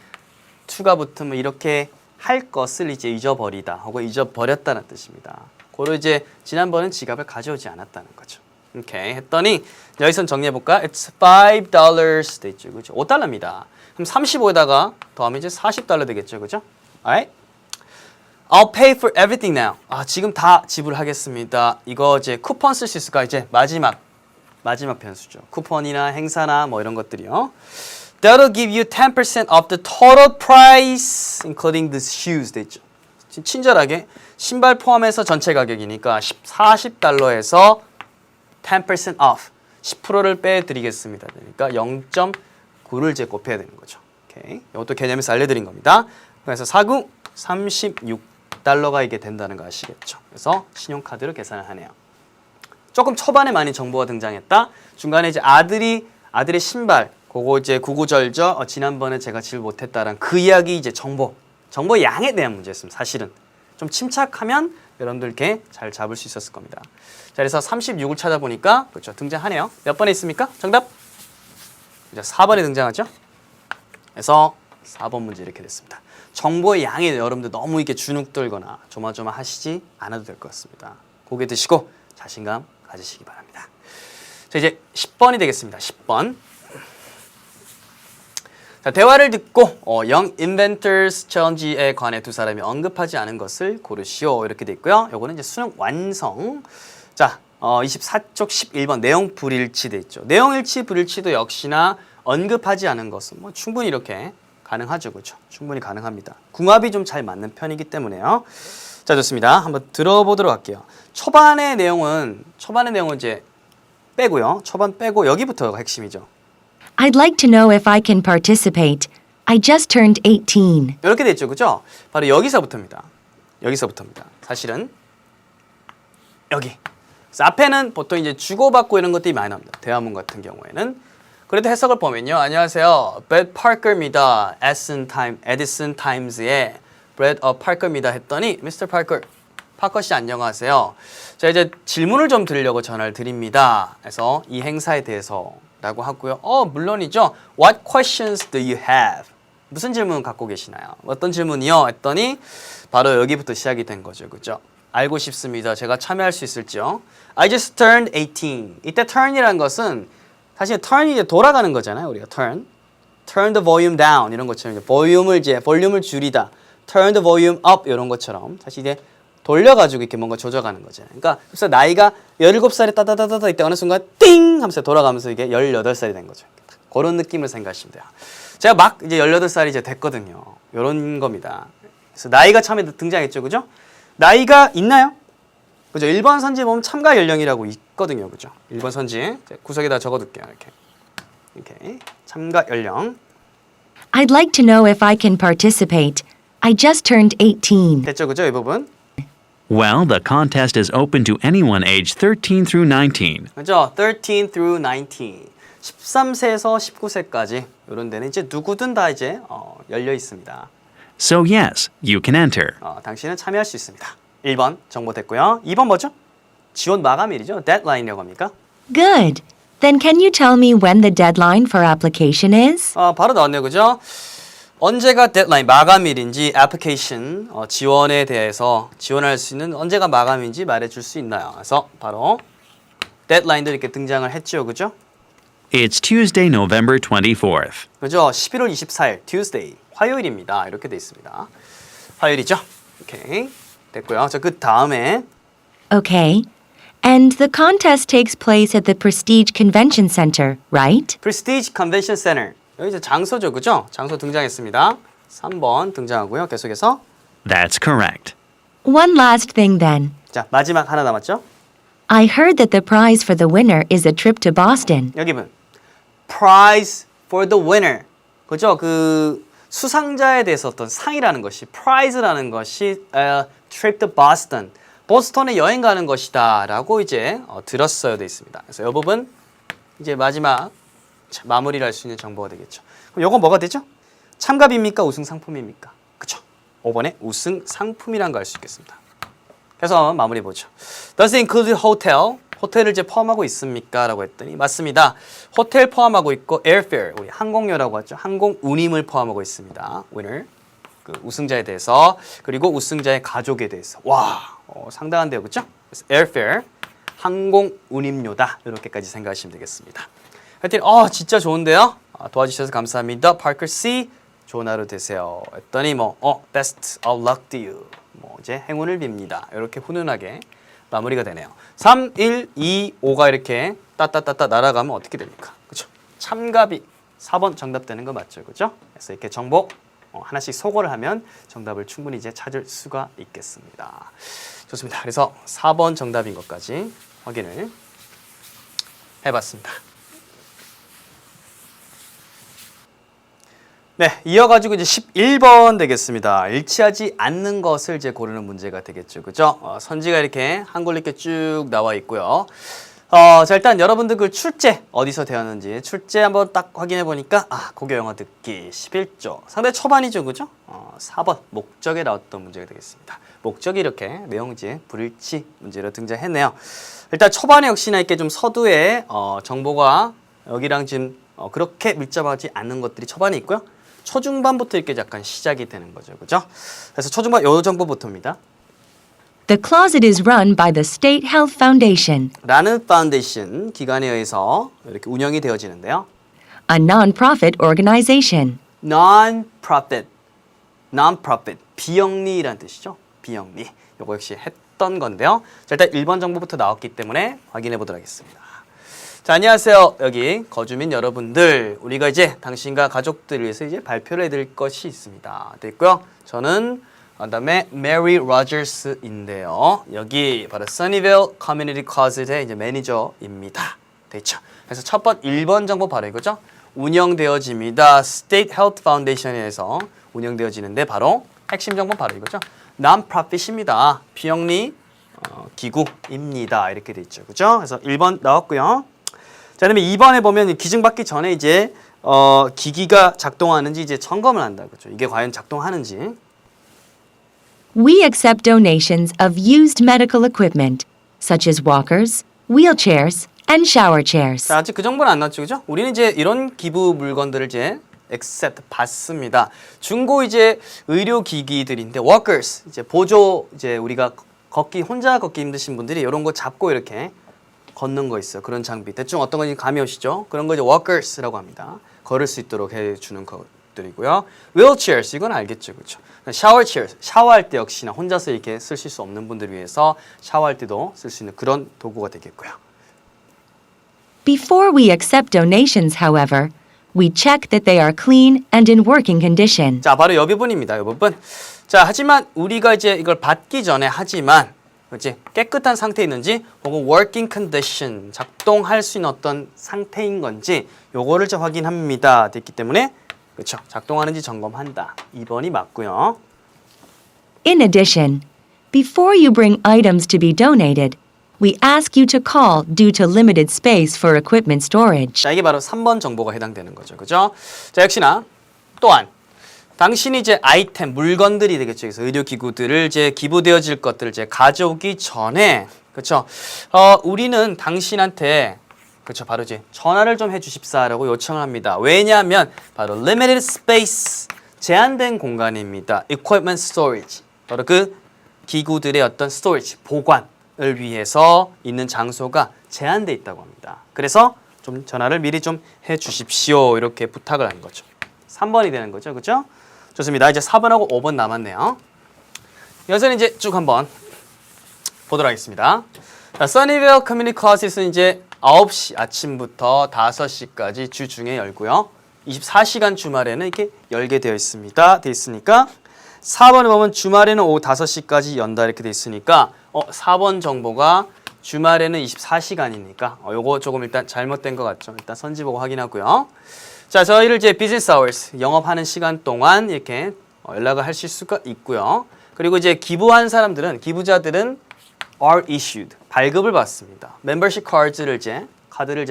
to가 붙으면 이렇게 할 것을 이제 잊어버리다 혹은 잊어버렸다는 뜻입니다. 고로 이제 지난번은 지갑을 가져오지 않았다는 거죠. 오케이. 했더니 여기선 정리해 볼까? It's $5 돼 있죠. 그렇죠? 5달러입니다. 그럼 35에다가 더하면 이제 40달러 되겠죠. 그렇죠? Alright? I'll pay for everything now. 지금 다 지불하겠습니다. 이거 이제 쿠폰 쓸 수 있을까? 이제 마지막 변수죠. 쿠폰이나 행사나 뭐 이런 것들이요. That'll give you 10% of the total price, including the shoes. 돼 있죠. 친절하게 신발 포함해서 전체 가격이니까 40달러에서 10% off, 10%를 빼드리겠습니다. 그러니까 0.9를 이제 곱해야 되는 거죠. 오케이. 이것도 개념에서 알려드린 겁니다. 그래서 4구 36달러가 이게 된다는 거 아시겠죠? 그래서 신용카드로 계산을 하네요. 조금 초반에 많이 정보가 등장했다. 중간에 이제 아들의 신발, 그거 이제 구구절절 지난번에 제가 지불 못했다라는 그 이야기 이제 정보 양에 대한 문제였습니다. 사실은 좀 침착하면 여러분들 이렇게 잘 잡을 수 있었을 겁니다. 자, 그래서 36을 찾아보니까 그렇죠, 등장하네요. 몇 번에 있습니까? 정답? 이제 4번에 등장하죠. 그래서 4번 문제 이렇게 됐습니다. 정보의 양에 여러분들 너무 이렇게 주눅 들거나 조마조마하시지 않아도 될 것 같습니다. 고개 드시고 자신감 가지시기 바랍니다. 자, 이제 10번이 되겠습니다. 10번. 자, 대화를 듣고 Young Inventors Challenge에 관해 두 사람이 언급하지 않은 것을 고르시오. 이렇게 돼 있고요. 요거는 이제 수능 완성. 자, 24쪽 11번 내용 불일치 돼 있죠. 내용 일치 불일치도 역시나 언급하지 않은 것은 뭐 충분히 이렇게 가능하죠. 그렇죠? 충분히 가능합니다. 궁합이 좀 잘 맞는 편이기 때문에요. 자, 좋습니다. 한번 들어보도록 할게요. 초반의 내용은 이제 빼고요. 초반 빼고 여기부터가 핵심이죠. I'd like to know if I can participate. I just turned 18. 이렇게 돼 있죠. 그죠? 바로 여기서부터입니다. 사실은 여기. 그래서 앞에는 보통 이제 주고받고 이런 것들이 많이 나옵니다. 대화문 같은 경우에는. 그래도 해석을 보면요. 안녕하세요. 브래드 파커입니다. 에디슨 타임즈의 브래드 파커입니다 했더니 미스터 파커 씨 안녕하세요. 자, 이제 질문을 좀 드리려고 전화를 드립니다. 그래서 이 행사에 대해서라고 하고요. 물론이죠. What questions do you have? 무슨 질문 갖고 계시나요? 어떤 질문이요? 했더니 바로 여기부터 시작이 된 거죠. 그죠? 알고 싶습니다. 제가 참여할 수 있을지요? I just turned 18. 이때 turn이라는 것은 사실 turn이 이제 돌아가는 거잖아요. 우리가 turn the volume down 이런 것처럼 이제 볼륨을 줄이다. turn the volume up 이런 것처럼 사실 이제 돌려가지고 이렇게 뭔가 조져가는 거죠. 그러니까 그래서 나이가 17살에 따다다다다 이때 어느 순간 띵 하면서 돌아가면서 이게 18살이 된 거죠. 그런 느낌을 생각하시면 돼요. 제가 막 이제 18살이 이제 됐거든요. 이런 겁니다. 그래서 나이가 처음에 등장했죠. 그죠? 나이가 있나요? 그죠? 1번 선지에 보면 참가 연령이라고 있거든요. 그죠? 1번 선지. 구석에다 적어둘게요. 이렇게. 참가 연령. I'd like to know if I can participate. I just turned 18. 됐죠? 그죠? 이 부분. Well, the contest is open to anyone aged 13 through 19. 그죠? 13 through 19. 13세에서 19세까지 이런 데는 이제 누구든 다 이제 열려 있습니다. So yes, you can enter. 당신은 참여할 수 있습니다. 1번 정보 됐고요. 2번 뭐죠? 지원 마감일이죠. deadline이라고 합니까? Good. Then can you tell me when the deadline for application is? 바로 나왔네요. 그죠? 언제가 데드라인 마감일인지 application 지원에 대해서 지원할 수 있는 언제가 마감인지 말해줄 수 있나요? 그래서 바로 데드라인도 이렇게 등장을 했죠. 그죠? It's Tuesday, November 24th. 그죠? 11월 24일 Tuesday 화요일입니다. 이렇게 돼 있습니다. 화요일이죠? 오케이 됐고요. 자, 그 다음에 Okay. And the contest takes place at the Prestige Convention Center, right? Prestige Convention Center 여기 이제 장소죠. 그죠? 장소 등장했습니다. 3번 등장하고요. 계속해서 That's correct. One last thing then. 자 마지막 하나 남았죠? I heard that the prize for the winner is a trip to Boston. 여기 분 prize for the winner 그죠? 그 수상자에 대해서 어떤 상이라는 것이 prize라는 것이 trip to Boston 보스턴에 여행 가는 것이다라고 이제 들었어야 돼 있습니다. 그래서 이 부분 이제 마지막 마무리를 할 수 있는 정보가 되겠죠. 그럼 이건 뭐가 되죠? 참가비입니까? 우승 상품입니까? 그렇죠. 5번에 우승 상품이란 걸 알 수 있겠습니다. 그래서 마무리 보죠. Does it include hotel? 호텔을 이제 포함하고 있습니까? 라고 했더니 맞습니다. 호텔 포함하고 있고 airfare, 우리 항공료라고 하죠. 항공 운임을 포함하고 있습니다. winner, 그 우승자에 대해서 그리고 우승자의 가족에 대해서 와 상당한데요. 그렇죠? 그래서 airfare, 항공 운임료다. 이렇게까지 생각하시면 되겠습니다. 하여튼 진짜 좋은데요. 도와주셔서 감사합니다. Parker C. 좋은 하루 되세요. 했더니 best of luck to you. 이제 행운을 빕니다. 이렇게 훈훈하게 마무리가 되네요. 3, 1, 2, 5가 이렇게 따따따따 날아가면 어떻게 됩니까? 그렇죠? 참가비 4번 정답 되는 거 맞죠? 그렇죠? 그래서 이렇게 정보 하나씩 소거를 하면 정답을 충분히 이제 찾을 수가 있겠습니다. 좋습니다. 그래서 4번 정답인 것까지 확인을 해봤습니다. 네, 이어가지고 이제 11번 되겠습니다. 일치하지 않는 것을 이제 고르는 문제가 되겠죠. 그죠? 선지가 이렇게 한글로 이렇게 쭉 나와 있고요. 자, 일단 여러분들 그 출제 어디서 되었는지 출제 한번 딱 확인해 보니까 고교 영어 듣기 11조. 상당히 초반이죠. 그죠? 4번 목적에 나왔던 문제가 되겠습니다. 목적이 이렇게 내용지 불일치 문제로 등장했네요. 일단 초반에 역시나 이렇게 좀 서두에 정보가 여기랑 지금 그렇게 밀접하지 않는 것들이 초반에 있고요. 초중반부터 이렇게 약간 시작이 되는 거죠. 그죠? 그래서 초중반 요 정보부터입니다. The closet is run by the State Health Foundation, 라는 파운데이션 기관에 의해서 이렇게 운영이 되어지는데요. a non-profit organization. Non-profit, 비영리라는 뜻이죠. 비영리. 요거 역시 했던 건데요. 자, 일단 1번 정보부터 나왔기 때문에 확인해 보도록 하겠습니다. 자, 안녕하세요. 여기 거주민 여러분들, 우리가 이제 당신과 가족들을 위해서 이제 발표를 해드릴 것이 있습니다. 됐고요. 저는 그다음에 메리 로저스인데요. 여기 바로 써니빌 커뮤니티 클로젯의 이제 매니저입니다. 됐죠? 그래서 첫 번 1번 정보 바로 이거죠. 운영되어집니다. State Health Foundation에서 운영되어지는데 바로 핵심 정보 바로 이거죠. Non-profit입니다. 비영리 기구입니다. 이렇게 돼 있죠. 그죠? 그래서 1번 나왔고요. 자, 그다음에 2번에 보면 기증받기 전에 이제 기기가 작동하는지 이제 점검을 한다. 그죠? 이게 과연 작동하는지. We accept donations of used medical equipment, such as walkers, wheelchairs, and shower chairs. 자, 아직 그 정보는 안 나왔죠. 그죠? 우리는 이제 이런 기부 물건들을 이제 accept 받습니다. 중고 이제 의료 기기들인데 workers 이제 보조 이제 우리가 혼자 걷기 힘드신 분들이 이런 거 잡고 이렇게 걷는 거 있어요. 그런 장비. 대충 어떤 건지 감이 오시죠? 그런 거 이제 workers라고 합니다. 걸을 수 있도록 해 주는 것들이고요. wheelchairs 이건 알겠죠, 그렇죠? shower chairs 샤워할 때 역시나 혼자서 이렇게 쓰실 수 없는 분들 위해서 샤워할 때도 쓸 수 있는 그런 도구가 되겠고요. Before we accept donations, however, we check that they are clean and in working condition. 자, 바로 이 부분입니다. 이 부분. 자, 하지만 우리가 이제 이걸 받기 전에 하지만 그렇지? 깨끗한 상태에 있는지 혹은 working condition 작동할 수 있는 어떤 상태인 건지 요거를 이제 확인합니다. 됐기 때문에 그렇죠? 작동하는지 점검한다. 2번이 맞고요. In addition, before you bring items to be donated, we ask you to call due to limited space for equipment storage. 자, 이게 바로 3번 정보가 해당되는 거죠. 그죠? 자, 역시나 또한 당신이 이제 아이템, 물건들이 되겠죠. 그래서 의료기구들을 이제 기부되어질 것들을 이제 가져오기 전에, 그렇죠? 우리는 당신한테, 그렇죠? 바로 이제 전화를 좀 해주십사라고 요청을 합니다. 왜냐하면 바로 limited space, 제한된 공간입니다. equipment storage, 바로 그 기구들의 어떤 storage, 보관을 위해서 있는 장소가 제한돼 있다고 합니다. 그래서 좀 전화를 미리 좀 해주십시오. 이렇게 부탁을 한 거죠. 3번이 되는 거죠, 그렇죠? 좋습니다. 이제 4번하고 5번 남았네요. 여기서는 이제 쭉 한번 보도록 하겠습니다. 자, 써니베어 커뮤니티 클래스는 이제 9시 아침부터 5시까지 주중에 열고요. 24시간 주말에는 이렇게 열게 되어 있습니다. 되어 있으니까 4번에 보면 주말에는 오후 5시까지 연다 이렇게 되어 있으니까 4번 정보가 주말에는 24시간이니까 요거 조금 일단 잘못된 것 같죠. 일단 선지 보고 확인하고요. 자, 저희를 이제 비즈니스 아워스 영업하는 시간 동안 이렇게 연락을 하실 수가 있고요. 그리고 이제 기부한 사람들은 기부자들은 are issued 발급을 받습니다. 멤버십 카드를 이제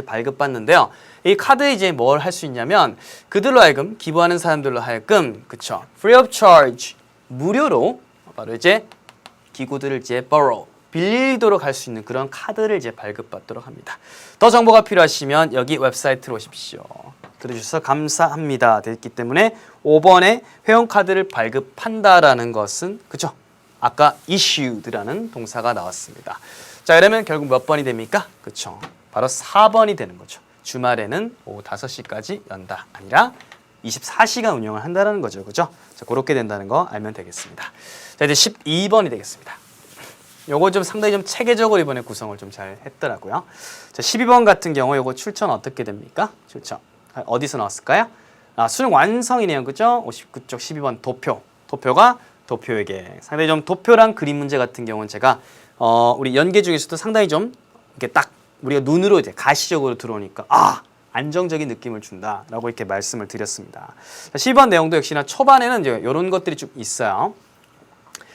발급받는데요. 이 카드에 이제 뭘 할 수 있냐면 그들로 하여금 기부하는 사람들로 하여금 그쵸 free of charge 무료로 바로 이제 기구들을 이제 borrow 빌리도록 할 수 있는 그런 카드를 이제 발급받도록 합니다. 더 정보가 필요하시면 여기 웹사이트로 오십시오. 들어주셔서 감사합니다. 됐기 때문에 5번에 회원카드를 발급한다라는 것은 그죠? 아까 issued라는 동사가 나왔습니다. 자, 그러면 결국 몇 번이 됩니까? 그쵸? 바로 4번이 되는 거죠. 주말에는 오후 5시까지 연다. 아니라 24시간 운영을 한다는 거죠. 그죠? 자, 그렇게 된다는 거 알면 되겠습니다. 자, 이제 12번이 되겠습니다. 요거 좀 상당히 좀 체계적으로 이번에 구성을 좀 잘 했더라고요. 자, 12번 같은 경우 요거 출처는 어떻게 됩니까? 출처. 어디서 나왔을까요? 수능 완성이네요. 그죠? 59쪽 12번 도표가 도표에게 상당히 좀 도표랑 그림 문제 같은 경우는 제가 우리 연계 중에서도 상당히 좀 이렇게 딱 우리가 눈으로 이제 가시적으로 들어오니까 안정적인 느낌을 준다라고 이렇게 말씀을 드렸습니다. 자, 12번 내용도 역시나 초반에는 이제 이런 것들이 좀 있어요.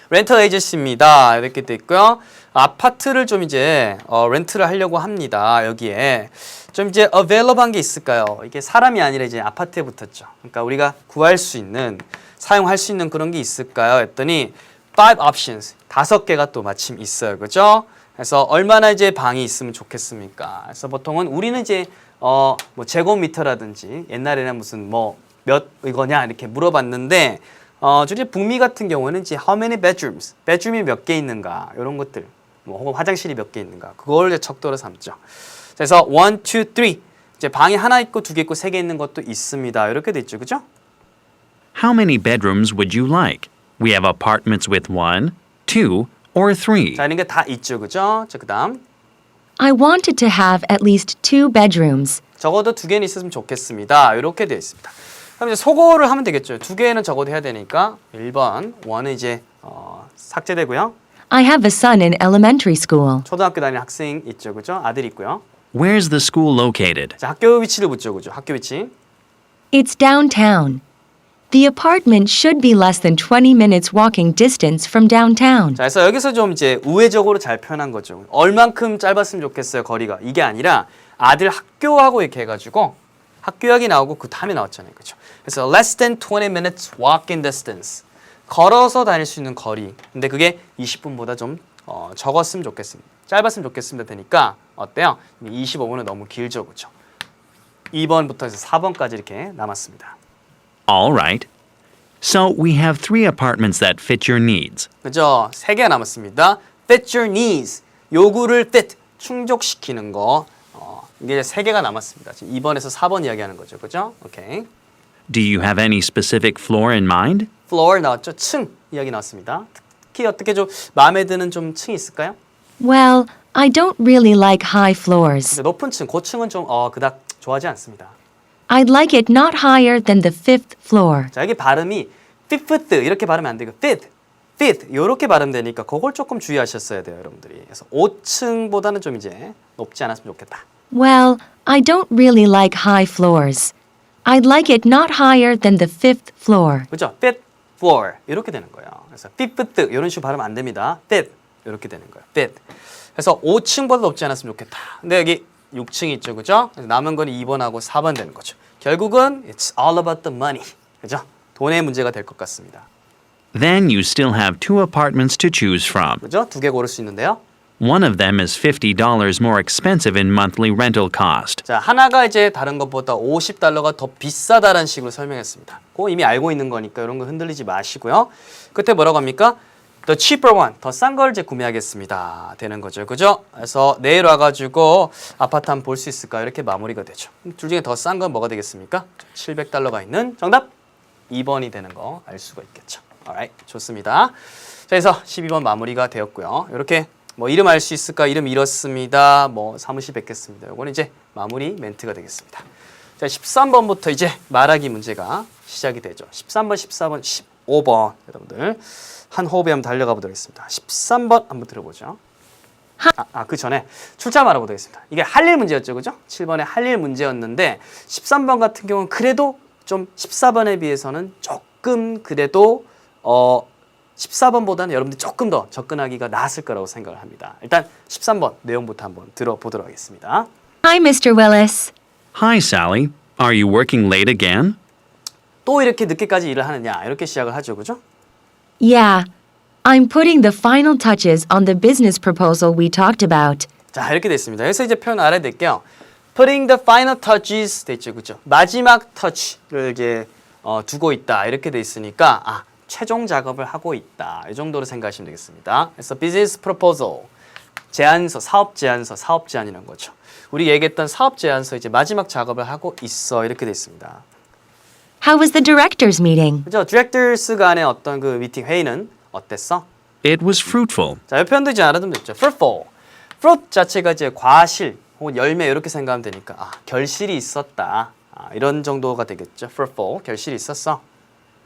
렌터 에이전시입니다. 이렇게 돼 있고요. 아파트를 좀 이제 렌트를 하려고 합니다. 여기에 좀 이제 available한 게 있을까요? 이게 사람이 아니라 이제 아파트에 붙었죠. 그러니까 우리가 구할 수 있는 사용할 수 있는 그런 게 있을까요? 했더니 5 options 5개가 또 마침 있어요. 그죠? 그래서 얼마나 이제 방이 있으면 좋겠습니까? 그래서 보통은 우리는 이제 뭐 제곱미터라든지 옛날에는 무슨 뭐 몇 이거냐 이렇게 물어봤는데 주로 북미 같은 경우는 이제 how many bedrooms, bedroom이 몇 개 있는가 이런 것들, 뭐 혹은 화장실이 몇 개 있는가 그걸 이제 척도로 삼죠. 그래서 1, 2, 3 이제 방이 하나 있고 두 개 있고 세 개 있는 것도 있습니다. 이렇게 돼 있죠, 그죠? How many bedrooms would you like? We have apartments with 1, 2, or 3. 자, 이런 게 다 있죠, 그죠? 자, 그다음 I wanted to have at least 2 bedrooms. 적어도 2개는 있었으면 좋겠습니다. 이렇게 되어 있습니다. 그럼 이제 소거를 하면 되겠죠. 2개는 적어도 해야 되니까 1번 1은 이제 삭제되고요. I have a son in elementary school. 초등학교 다니는 학생 있죠, 그죠? 아들 있고요. Where's the school located? 자, 학교 위치를 묻죠, 그죠? 학교 위치. It's downtown. The apartment should be less than 20 minutes walking distance from downtown. 자, 그래서 여기서 좀 이제 우회적으로 잘 표현한 거죠. 얼만큼 짧았으면 좋겠어요, 거리가. 이게 아니라 아들 학교하고 이렇게 해가지고 학교역이 나오고 그 다음에 나왔잖아요, 그죠? 그래서 less than 20 minutes walking distance. 걸어서 다닐 수 있는 거리. 근데 그게 20분보다 좀 적었으면 좋겠습니다. 짧았으면 좋겠습니다. 되니까 어때요? 25분은 너무 길죠, 그죠? 2번부터 해서 4번까지 이렇게 남았습니다. All right. So we have 3 apartments that fit your needs. 그죠? 3개가 남았습니다. Fit your needs. 요구를 fit, 충족시키는 거. 이게 이제 3개가 남았습니다. 지금 2번에서 4번 이야기하는 거죠. 그죠? 오케이. Do you have any specific floor in mind? floor 나왔죠? 층 이야기 나왔습니다. 특히 어떻게 좀 마음에 드는 좀 층이 있을까요? Well, I don't really like high floors. 이제 높은 층, 고층은 좀 그닥 좋아하지 않습니다. I'd like it not higher than the fifth floor. 자, 여기 발음이 fifth 이렇게 발음이 안 되고 fifth 이렇게 발음되니까 그걸 조금 주의하셨어야 돼요, 여러분들이. 그래서 5층보다는 좀 이제 높지 않았으면 좋겠다. Well, I don't really like high floors. I'd like it not higher than the fifth floor. 그렇죠? fifth floor 이렇게 되는 거예요. 그래서 fifth 이런 식으로 발음 안 됩니다. fifth 이렇게 되는 거예요. fifth. 그래서 5층보다 높지 않았으면 좋겠다. 근데 여기 6층이 있죠, 그죠? 남은 건 2번하고 4번 되는 거죠. 결국은 it's all about the money, 그죠? 돈의 문제가 될 것 같습니다. Then you still have two apartments to choose from. 그죠? 두 개 고를 수 있는데요. One of them is $50 more expensive in monthly rental cost. 자, 하나가 이제 다른 것보다 $50가 더 비싸다라는 식으로 설명했습니다. 그거 이미 알고 있는 거니까 이런 거 흔들리지 마시고요. 끝에 뭐라고 합니까? The cheaper one, 더 싼 걸 이제 구매하겠습니다. 되는 거죠, 그죠? 그래서 내일 와가지고 아파트 한번 볼 수 있을까 이렇게 마무리가 되죠. 둘 중에 더 싼 건 뭐가 되겠습니까? $700가 있는 정답 2번이 되는 거 알 수가 있겠죠. alright, 좋습니다. 자, 그래서 12번 마무리가 되었고요. 이렇게 뭐 이름 알 수 있을까? 이름 잃었습니다. 뭐 사무실 뵙겠습니다. 요거는 이제 마무리 멘트가 되겠습니다. 자, 13번부터 이제 말하기 문제가 시작이 되죠. 13번, 14번, 15번 여러분들 한 호흡에 한번 달려가 보도록 하겠습니다. 13번 한번 들어보죠. 그 전에 출제 알아보도록 하겠습니다. 이게 할 일 문제였죠, 그죠? 7번에 할 일 문제였는데 13번 같은 경우는 그래도 좀 14번에 비해서는 조금 그래도 14번보다는 여러분들이 조금 더 접근하기가 나았을 거라고 생각을 합니다. 일단 13번 내용부터 한번 들어보도록 하겠습니다. Hi, Mr. Willis. Hi, Sally. Are you working late again? 또 이렇게 늦게까지 일을 하느냐 이렇게 시작을 하죠, 그죠? Yeah, I'm putting the final touches on the business proposal we talked about. 자, 이렇게 돼 있습니다. 여기서 이제 표현 알아야 될게요. Putting the final touches 돼 있죠, 그죠? 마지막 터치를 이제 두고 있다 이렇게 돼 있으니까 최종 작업을 하고 있다 이 정도로 생각하시면 되겠습니다. 그래서 business proposal 제안서, 사업 제안이라는 거죠. 우리 얘기했던 사업 제안서 이제 마지막 작업을 하고 있어 이렇게 돼 있습니다. How was the directors' meeting? 그죠? 디렉터스 간의 어떤 그 미팅 회의는 어땠어? It was fruitful. 자, 이 표현도 이제 알아두면 됐죠. fruitful. fruit 자체가 이제 과실 혹은 열매 이렇게 생각하면 되니까 결실이 있었다. 이런 정도가 되겠죠. fruitful. 결실이 있었어.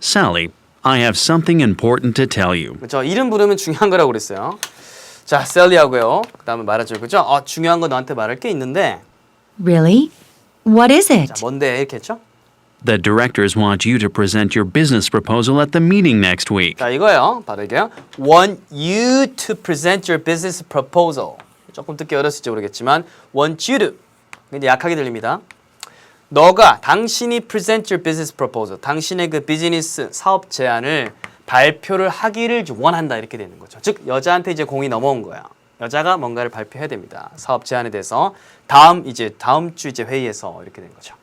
Sally, I have something important to tell you. 그렇죠. 이름 부르면 중요한 거라고 그랬어요. 자, 셀리하고요. 그다음에 말하죠. 그죠? 중요한 거 너한테 말할 게 있는데. Really? What is it? 자, 뭔데? 이렇게 했죠? The directors want you to present your business proposal at the meeting next week. 자, 이거요. 바로 이게요. Want you to present your business proposal. 조금 듣기 어렸을지 모르겠지만 want you to. 근데 약하게 들립니다. 당신이 present your business proposal. 당신의 그 비즈니스 사업 제안을 발표를 하기를 원한다 이렇게 되는 거죠. 즉 여자한테 이제 공이 넘어온 거야. 여자가 뭔가를 발표해야 됩니다. 사업 제안에 대해서 다음 주 이제 회의에서 이렇게 된 거죠.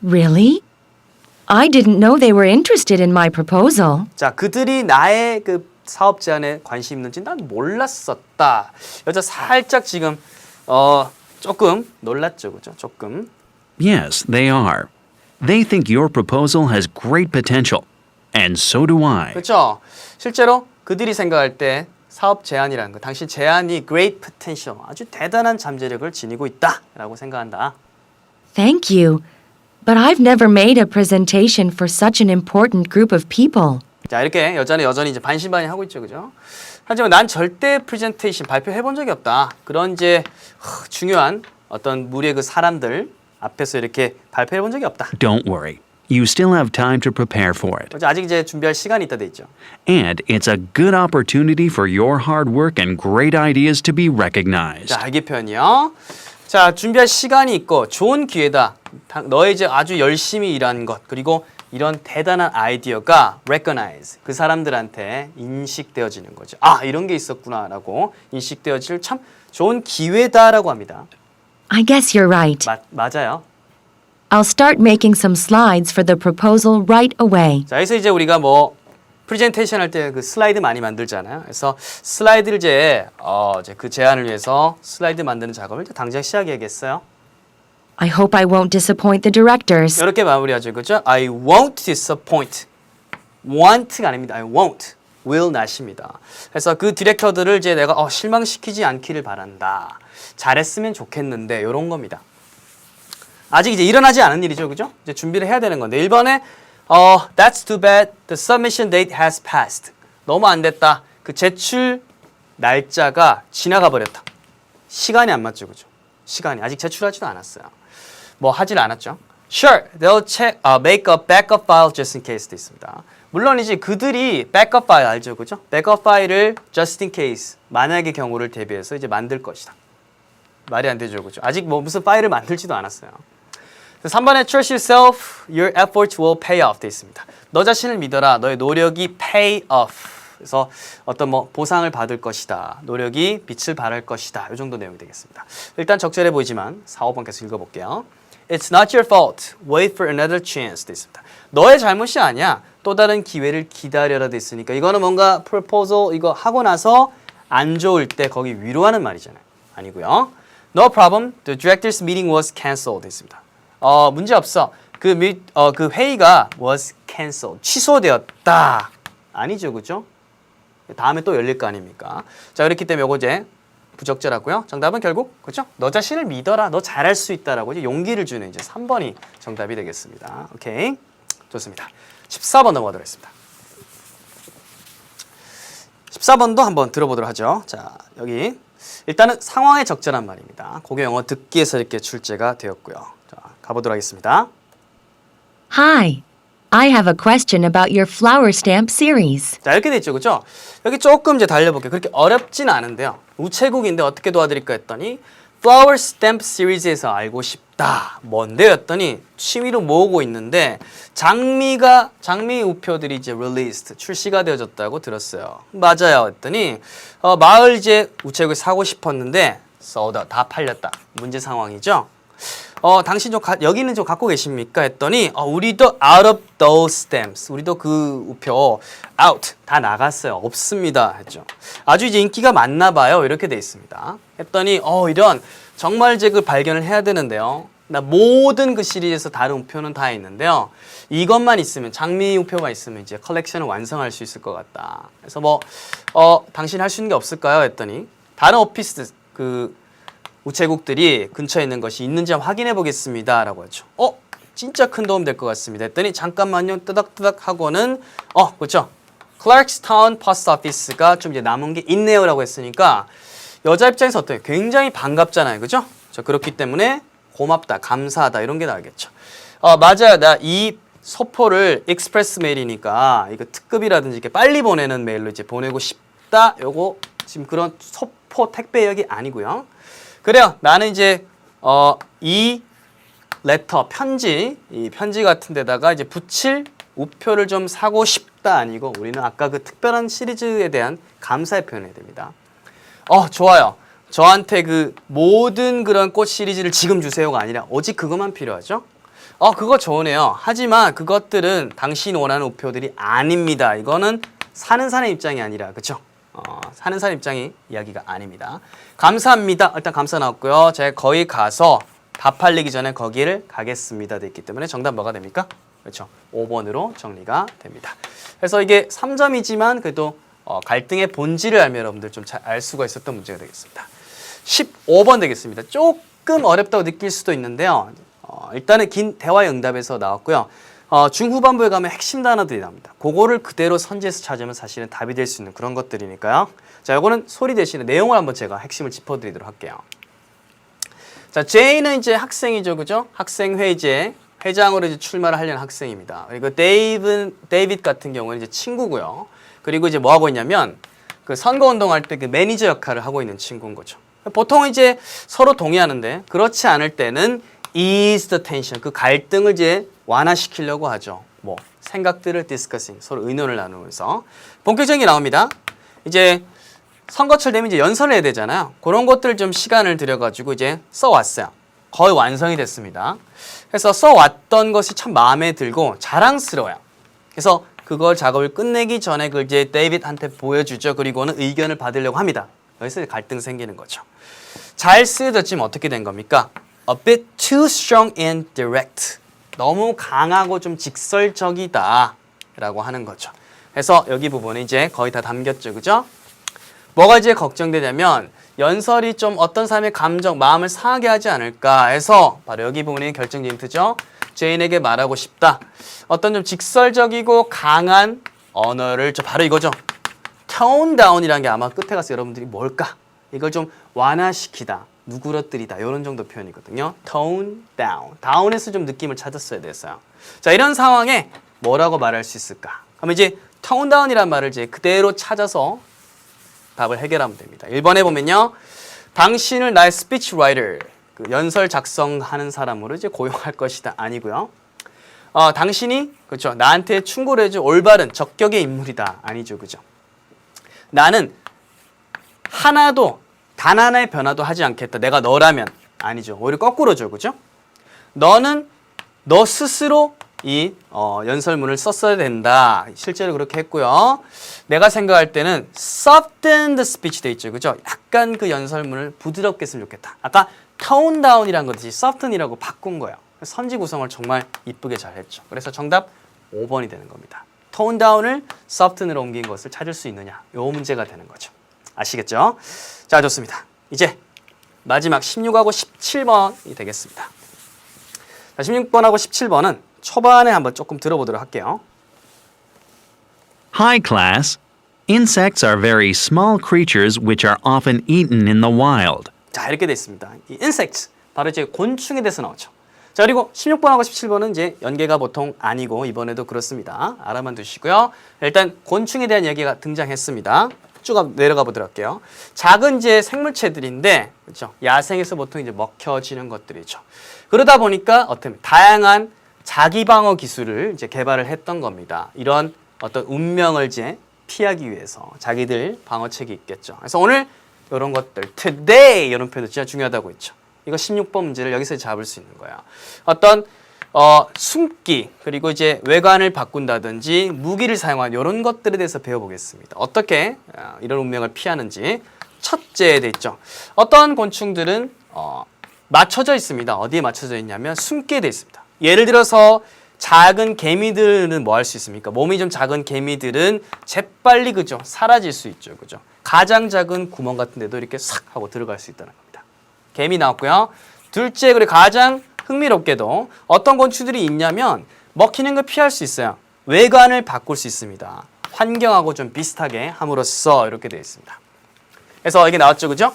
Really? I didn't know they were interested in my proposal. 자, 그들이 나의 그 사업 제안에 관심 있는지 난 몰랐었다. 여자 살짝 지금 조금 놀랐죠, 그죠? 조금. Yes, they are. They think your proposal has great potential. And so do I. 그렇죠. 실제로 그들이 생각할 때 사업 제안이라는 거, 당신 제안이 great potential, 아주 대단한 잠재력을 지니고 있다라고 생각한다. Thank you. But I've never made a presentation for such an important group of people. 자, 이렇게 여자는 여전히 이제 반신반의 하고 있죠, 그죠? 하지만 난 절대 프레젠테이션 발표해 본 적이 없다. 그런 이제 중요한 어떤 무리의 그 사람들 앞에서 이렇게 발표해 본 적이 없다. Don't worry. You still have time to prepare for it. 아직 이제 준비할 시간이 있다 돼 있죠. And it's a good opportunity for your hard work and great ideas to be recognized. 자, 이게 표현이요. 자, 준비할 시간이 있고 좋은 기회다. 너의 이제 아주 열심히 일한 것 그리고 이런 대단한 아이디어가 recognize 그 사람들한테 인식되어지는 거죠. 이런 게 있었구나라고 인식되어질 참 좋은 기회다라고 합니다. I guess you're right. 맞아요. I'll start making some slides for the proposal right away. 자, 여기서 이제 우리가 프레젠테이션 할 때 그 슬라이드 많이 만들잖아요. 그래서 슬라이드를 이제 그 제안을 위해서 슬라이드 만드는 작업을 이제 당장 시작해야겠어요. I hope I won't disappoint the directors. 이렇게 마무리하죠. 그죠? I won't disappoint. want가 아닙니다. I won't. will not입니다. 그래서 그 디렉터들을 이제 내가 실망시키지 않기를 바란다. 잘했으면 좋겠는데 이런 겁니다. 아직 이제 일어나지 않은 일이죠. 그죠? 이제 준비를 해야 되는 건데 1번에 That's too bad. The submission date has passed. 너무 안 됐다. 그 제출 날짜가 지나가 버렸다. 시간이 안 맞죠. 그죠? 시간이 아직 제출하지도 않았어요. 뭐 하질 않았죠. Sure, they'll check, make a backup file just in case 돼 있습니다. 물론이지 그들이 backup file 알죠, 그죠? backup 파일을 just in case 만약의 경우를 대비해서 이제 만들 것이다. 말이 안 되죠, 그죠? 아직 뭐 무슨 파일을 만들지도 않았어요. 3번에 trust yourself, your efforts will pay off 돼 있습니다. 너 자신을 믿어라, 너의 노력이 pay off. 그래서 어떤 뭐 보상을 받을 것이다. 노력이 빛을 발할 것이다. 이 정도 내용이 되겠습니다. 일단 적절해 보이지만 4, 5번 계속 읽어볼게요. It's not your fault. Wait for another chance. 돼 있습니다. 너의 잘못이 아니야. 또 다른 기회를 기다려라 돼 있으니까 이거는 뭔가 proposal 이거 하고 나서 안 좋을 때 거기 위로하는 말이잖아요. 아니고요. No problem. The director's meeting was cancelled. 돼 있습니다. 문제 없어. 그 회의가 was cancelled. 취소되었다. 아니죠, 그죠? 다음에 또 열릴 거 아닙니까? 자, 그렇기 때문에 요거 이제 부적절하고요. 정답은 결국 그렇죠? 너 자신을 믿어라. 너 잘할 수 있다라고 이제 용기를 주는 이제 3번이 정답이 되겠습니다. 오케이. 좋습니다. 14번 넘어가도록 하겠습니다. 14번도 한번 들어보도록 하죠. 자, 여기 일단은 상황에 적절한 말입니다. 고교 영어 듣기에서 이렇게 출제가 되었고요. 자, 가보도록 하겠습니다. Hi, I have a question about your flower stamp series. 자, 이렇게 돼 있죠. 그죠? 여기 조금 이제 달려볼게요. 그렇게 어렵진 않은데요. 우체국인데 어떻게 도와드릴까 했더니 Flower Stamp Series에서 알고 싶다. 뭔데요? 했더니 취미로 모으고 있는데 장미 우표들이 이제 released, 출시가 되어졌다고 들었어요. 맞아요. 했더니 마을 이제 우체국에 사고 싶었는데 sold out, 다 팔렸다. 문제 상황이죠. 당신 좀 여기는 좀 갖고 계십니까? 했더니 우리도 out of those stamps. 우리도 그 우표 out 다 나갔어요. 없습니다. 했죠. 아주 이제 인기가 많나 봐요. 이렇게 돼 있습니다. 했더니 이런 정말 이제 그 발견을 해야 되는데요. 나 모든 그 시리즈에서 다른 우표는 다 있는데요. 이것만 있으면 장미 우표만 있으면 이제 컬렉션을 완성할 수 있을 것 같다. 그래서 당신 할 수 있는 게 없을까요? 했더니 다른 오피스 우체국들이 근처에 있는 것이 있는지 한번 확인해 보겠습니다. 라고 하죠. 진짜 큰 도움 될 것 같습니다. 했더니 잠깐만요. 뜨덕뜨덕 하고는 그렇죠. Clarkstown Post Office가 좀 이제 남은 게 있네요. 라고 했으니까 여자 입장에서 어때요? 굉장히 반갑잖아요. 그죠? 그렇기 때문에 고맙다, 감사하다 이런 게 나오겠죠. 맞아요. 나 이 소포를 익스프레스 메일이니까 이거 특급이라든지 이렇게 빨리 보내는 메일로 이제 보내고 싶다. 요거 지금 그런 소포 택배역이 아니고요. 그래요. 나는 이제 이 레터 이 편지 같은 데다가 이제 붙일 우표를 좀 사고 싶다 아니고 우리는 아까 그 특별한 시리즈에 대한 감사의 표현을 해야 됩니다. 좋아요. 저한테 그 모든 그런 꽃 시리즈를 지금 주세요가 아니라 오직 그것만 필요하죠. 그거 좋으네요. 하지만 그것들은 당신 원하는 우표들이 아닙니다. 이거는 사는 사람의 입장이 아니라 그렇죠? 사는 사람 입장이 이야기가 아닙니다. 감사합니다. 일단 감사 나왔고요. 제가 거기 가서 다 팔리기 전에 거기를 가겠습니다. 됐기 때문에 정답 뭐가 됩니까? 그렇죠. 5번으로 정리가 됩니다. 그래서 이게 3점이지만 그래도 갈등의 본질을 알면 여러분들 좀 잘 알 수가 있었던 문제가 되겠습니다. 15번 되겠습니다. 조금 어렵다고 느낄 수도 있는데요. 일단은 긴 대화의 응답에서 나왔고요. 중후반부에 가면 핵심 단어들이 나옵니다. 그거를 그대로 선지해서 찾으면 사실은 답이 될 수 있는 그런 것들이니까요. 자, 이거는 소리 대신에 내용을 한번 제가 핵심을 짚어드리도록 할게요. 자, J는 이제 학생이죠, 그죠? 학생회의제 회장으로 이제 출마를 하려는 학생입니다. 그리고 데이빗 같은 경우는 이제 친구고요. 그리고 이제 뭐 하고 있냐면 그 선거 운동할 때 그 매니저 역할을 하고 있는 친구인 거죠. 보통 이제 서로 동의하는데 그렇지 않을 때는 ease the tension, 그 갈등을 이제 완화시키려고 하죠. 생각들을 discussing, 서로 의논을 나누면서 본격적인 게 나옵니다. 이제 선거철 되면 이제 연설을 해야 되잖아요. 그런 것들 좀 시간을 들여가지고 이제 써왔어요. 거의 완성이 됐습니다. 그래서 써왔던 것이 참 마음에 들고 자랑스러워요. 그래서 그걸 작업을 끝내기 전에 그걸 이제 데이빗한테 보여주죠. 그리고는 의견을 받으려고 합니다. 여기서 갈등 생기는 거죠. 잘 쓰여졌지만 어떻게 된 겁니까? a bit too strong and direct. 너무 강하고 좀 직설적이다 라고 하는 거죠. 그래서 여기 부분에 이제 거의 다 담겼죠. 그죠? 뭐가 이제 걱정되냐면 연설이 좀 어떤 사람의 감정, 마음을 상하게 하지 않을까 해서 바로 여기 부분이 결정적 힌트죠. 제인에게 말하고 싶다. 어떤 좀 직설적이고 강한 언어를 바로 이거죠. tone down이라는 게 아마 끝에 가서 여러분들이 뭘까? 이걸 좀 완화시키다, 누그러뜨리다 이런 정도 표현이거든요. tone down. down에서 좀 느낌을 찾았어야 됐어요. 자, 이런 상황에 뭐라고 말할 수 있을까? 그러면 이제 tone down이란 말을 이제 그대로 찾아서 답을 해결하면 됩니다. 1번에 보면요. 당신을 나의 스피치 라이터, 그 연설 작성하는 사람으로 이제 고용할 것이다. 아니고요. 당신이 그렇죠. 나한테 충고를 해줄 올바른 적격의 인물이다. 아니죠. 그죠? 나는 하나도 단 하나의 변화도 하지 않겠다. 내가 너라면. 아니죠. 오히려 거꾸로죠. 그죠? 너는 너 스스로 이 연설문을 썼어야 된다. 실제로 그렇게 했고요. 내가 생각할 때는 soften the speech 돼 있죠. 그죠? 약간 그 연설문을 부드럽게 했으면 좋겠다. 아까 tone down이라는 것이 soften이라고 바꾼 거예요. 선지 구성을 정말 이쁘게 잘 했죠. 그래서 정답 5번이 되는 겁니다. tone down을 soften으로 옮긴 것을 찾을 수 있느냐. 요 문제가 되는 거죠. 아시겠죠? 자, 좋습니다. 이제 마지막 16하고 17번이 되겠습니다. 자, 16번하고 17번은 초반에 한번 조금 들어보도록 할게요. Hi, class. Insects are very small creatures which are often eaten in the wild. 자, 이렇게 돼 있습니다. 이 insects, 바로 이제 곤충에 대해서 나오죠. 자, 그리고 16번하고 17번은 이제 연계가 보통 아니고 이번에도 그렇습니다. 알아만 두시고요. 일단 곤충에 대한 얘기가 등장했습니다. 쭉 내려가 보도록 할게요. 작은 이제 생물체들인데, 그렇죠? 야생에서 보통 이제 먹혀지는 것들이죠. 그러다 보니까 어떤 다양한 자기 방어 기술을 이제 개발을 했던 겁니다. 이런 어떤 운명을 이제 피하기 위해서 자기들 방어책이 있겠죠. 그래서 오늘 이런 것들, today 이런 표현도 진짜 중요하다고 했죠. 이거 16번 문제를 여기서 잡을 수 있는 거야. 어떤 숨기 그리고 이제 외관을 바꾼다든지 무기를 사용하는 이런 것들에 대해서 배워보겠습니다. 어떻게 이런 운명을 피하는지. 첫째 돼 있죠. 어떤 곤충들은 맞춰져 있습니다. 어디에 맞춰져 있냐면 숨게 돼 있습니다. 예를 들어서 작은 개미들은 뭐 할 수 있습니까? 몸이 좀 작은 개미들은 재빨리 그죠? 사라질 수 있죠. 그죠? 가장 작은 구멍 같은 데도 이렇게 싹 하고 들어갈 수 있다는 겁니다. 개미 나왔고요. 둘째, 그리고 가장 흥미롭게도 어떤 곤충들이 있냐면 먹히는 걸 피할 수 있어요. 외관을 바꿀 수 있습니다. 환경하고 좀 비슷하게 함으로써 이렇게 되어 있습니다. 그래서 이게 나왔죠. 그죠?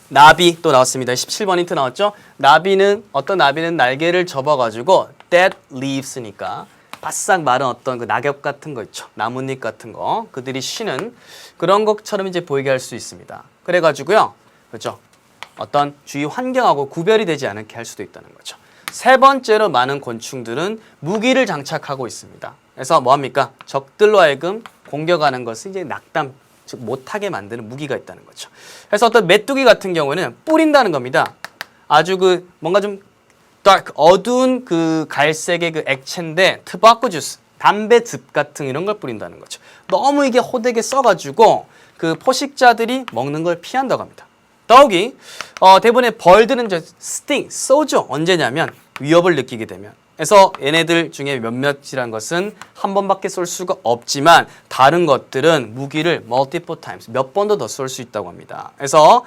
나비 또 나왔습니다. 17번 힌트 나왔죠? 나비는 어떤 나비는 날개를 접어가지고 dead leaves니까 바싹 마른 어떤 그 낙엽 같은 거 있죠. 나뭇잎 같은 거 그들이 쉬는 그런 것처럼 이제 보이게 할 수 있습니다. 그래가지고요, 그렇죠? 어떤 주위 환경하고 구별이 되지 않게 할 수도 있다는 거죠. 세 번째로 많은 곤충들은 무기를 장착하고 있습니다. 그래서 뭐합니까? 적들로 하여금 공격하는 것을 이제 낙담 즉 못하게 만드는 무기가 있다는 거죠. 그래서 어떤 메뚜기 같은 경우에는 뿌린다는 겁니다. 아주 그 뭔가 좀 dark, 어두운 그 갈색의 그 액체인데 트바코 주스, 담배즙 같은 이런 걸 뿌린다는 거죠. 너무 이게 호되게 써가지고 그 포식자들이 먹는 걸 피한다고 합니다. 더욱이 대부분의 벌들은 이제 스팅, 쏘죠. 언제냐면 위협을 느끼게 되면. 그래서 얘네들 중에 몇몇이란 것은 한 번밖에 쏠 수가 없지만 다른 것들은 무기를 multiple times, 몇 번도 더 쏠 수 있다고 합니다. 그래서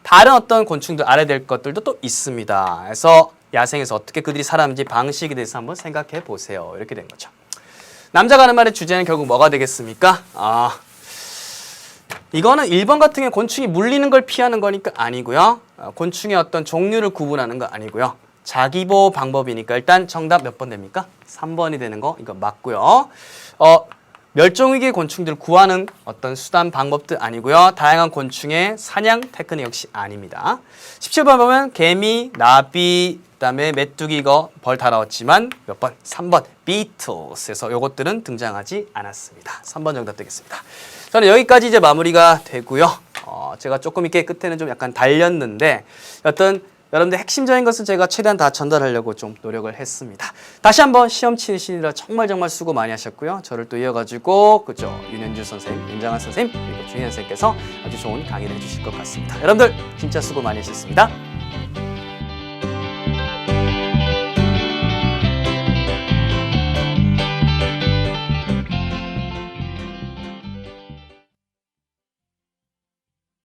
다른 어떤 곤충들 알아야 될 것들도 또 있습니다. 그래서 야생에서 어떻게 그들이 살았는지 방식에 대해서 한번 생각해 보세요. 이렇게 된 거죠. 남자가 하는 말의 주제는 결국 뭐가 되겠습니까? 이거는 1번 같은 경우 곤충이 물리는 걸 피하는 거니까 아니고요. 곤충의 어떤 종류를 구분하는 거 아니고요. 자기보호 방법이니까 일단 정답 몇 번 됩니까? 3번이 되는 거 이거 맞고요. 멸종위기의 곤충들을 구하는 어떤 수단 방법도 아니고요. 다양한 곤충의 사냥 테크닉 역시 아닙니다. 17번 보면 개미, 나비, 그다음에 메뚜기 이거 벌 다 나왔지만 몇 번? 3번 beetles에서 요것들은 등장하지 않았습니다. 3번 정답 되겠습니다. 저는 여기까지 이제 마무리가 되고요. 제가 조금 이렇게 끝에는 좀 약간 달렸는데 어떤 여러분들 핵심적인 것을 제가 최대한 다 전달하려고 좀 노력을 했습니다. 다시 한번 시험 치시느라 정말 수고 많이 하셨고요. 저를 또 이어가지고 그죠 윤현주 선생님, 윤장한 선생님 그리고 주희연 선생님께서 아주 좋은 강의를 해주실 것 같습니다. 여러분들 진짜 수고 많이 하셨습니다.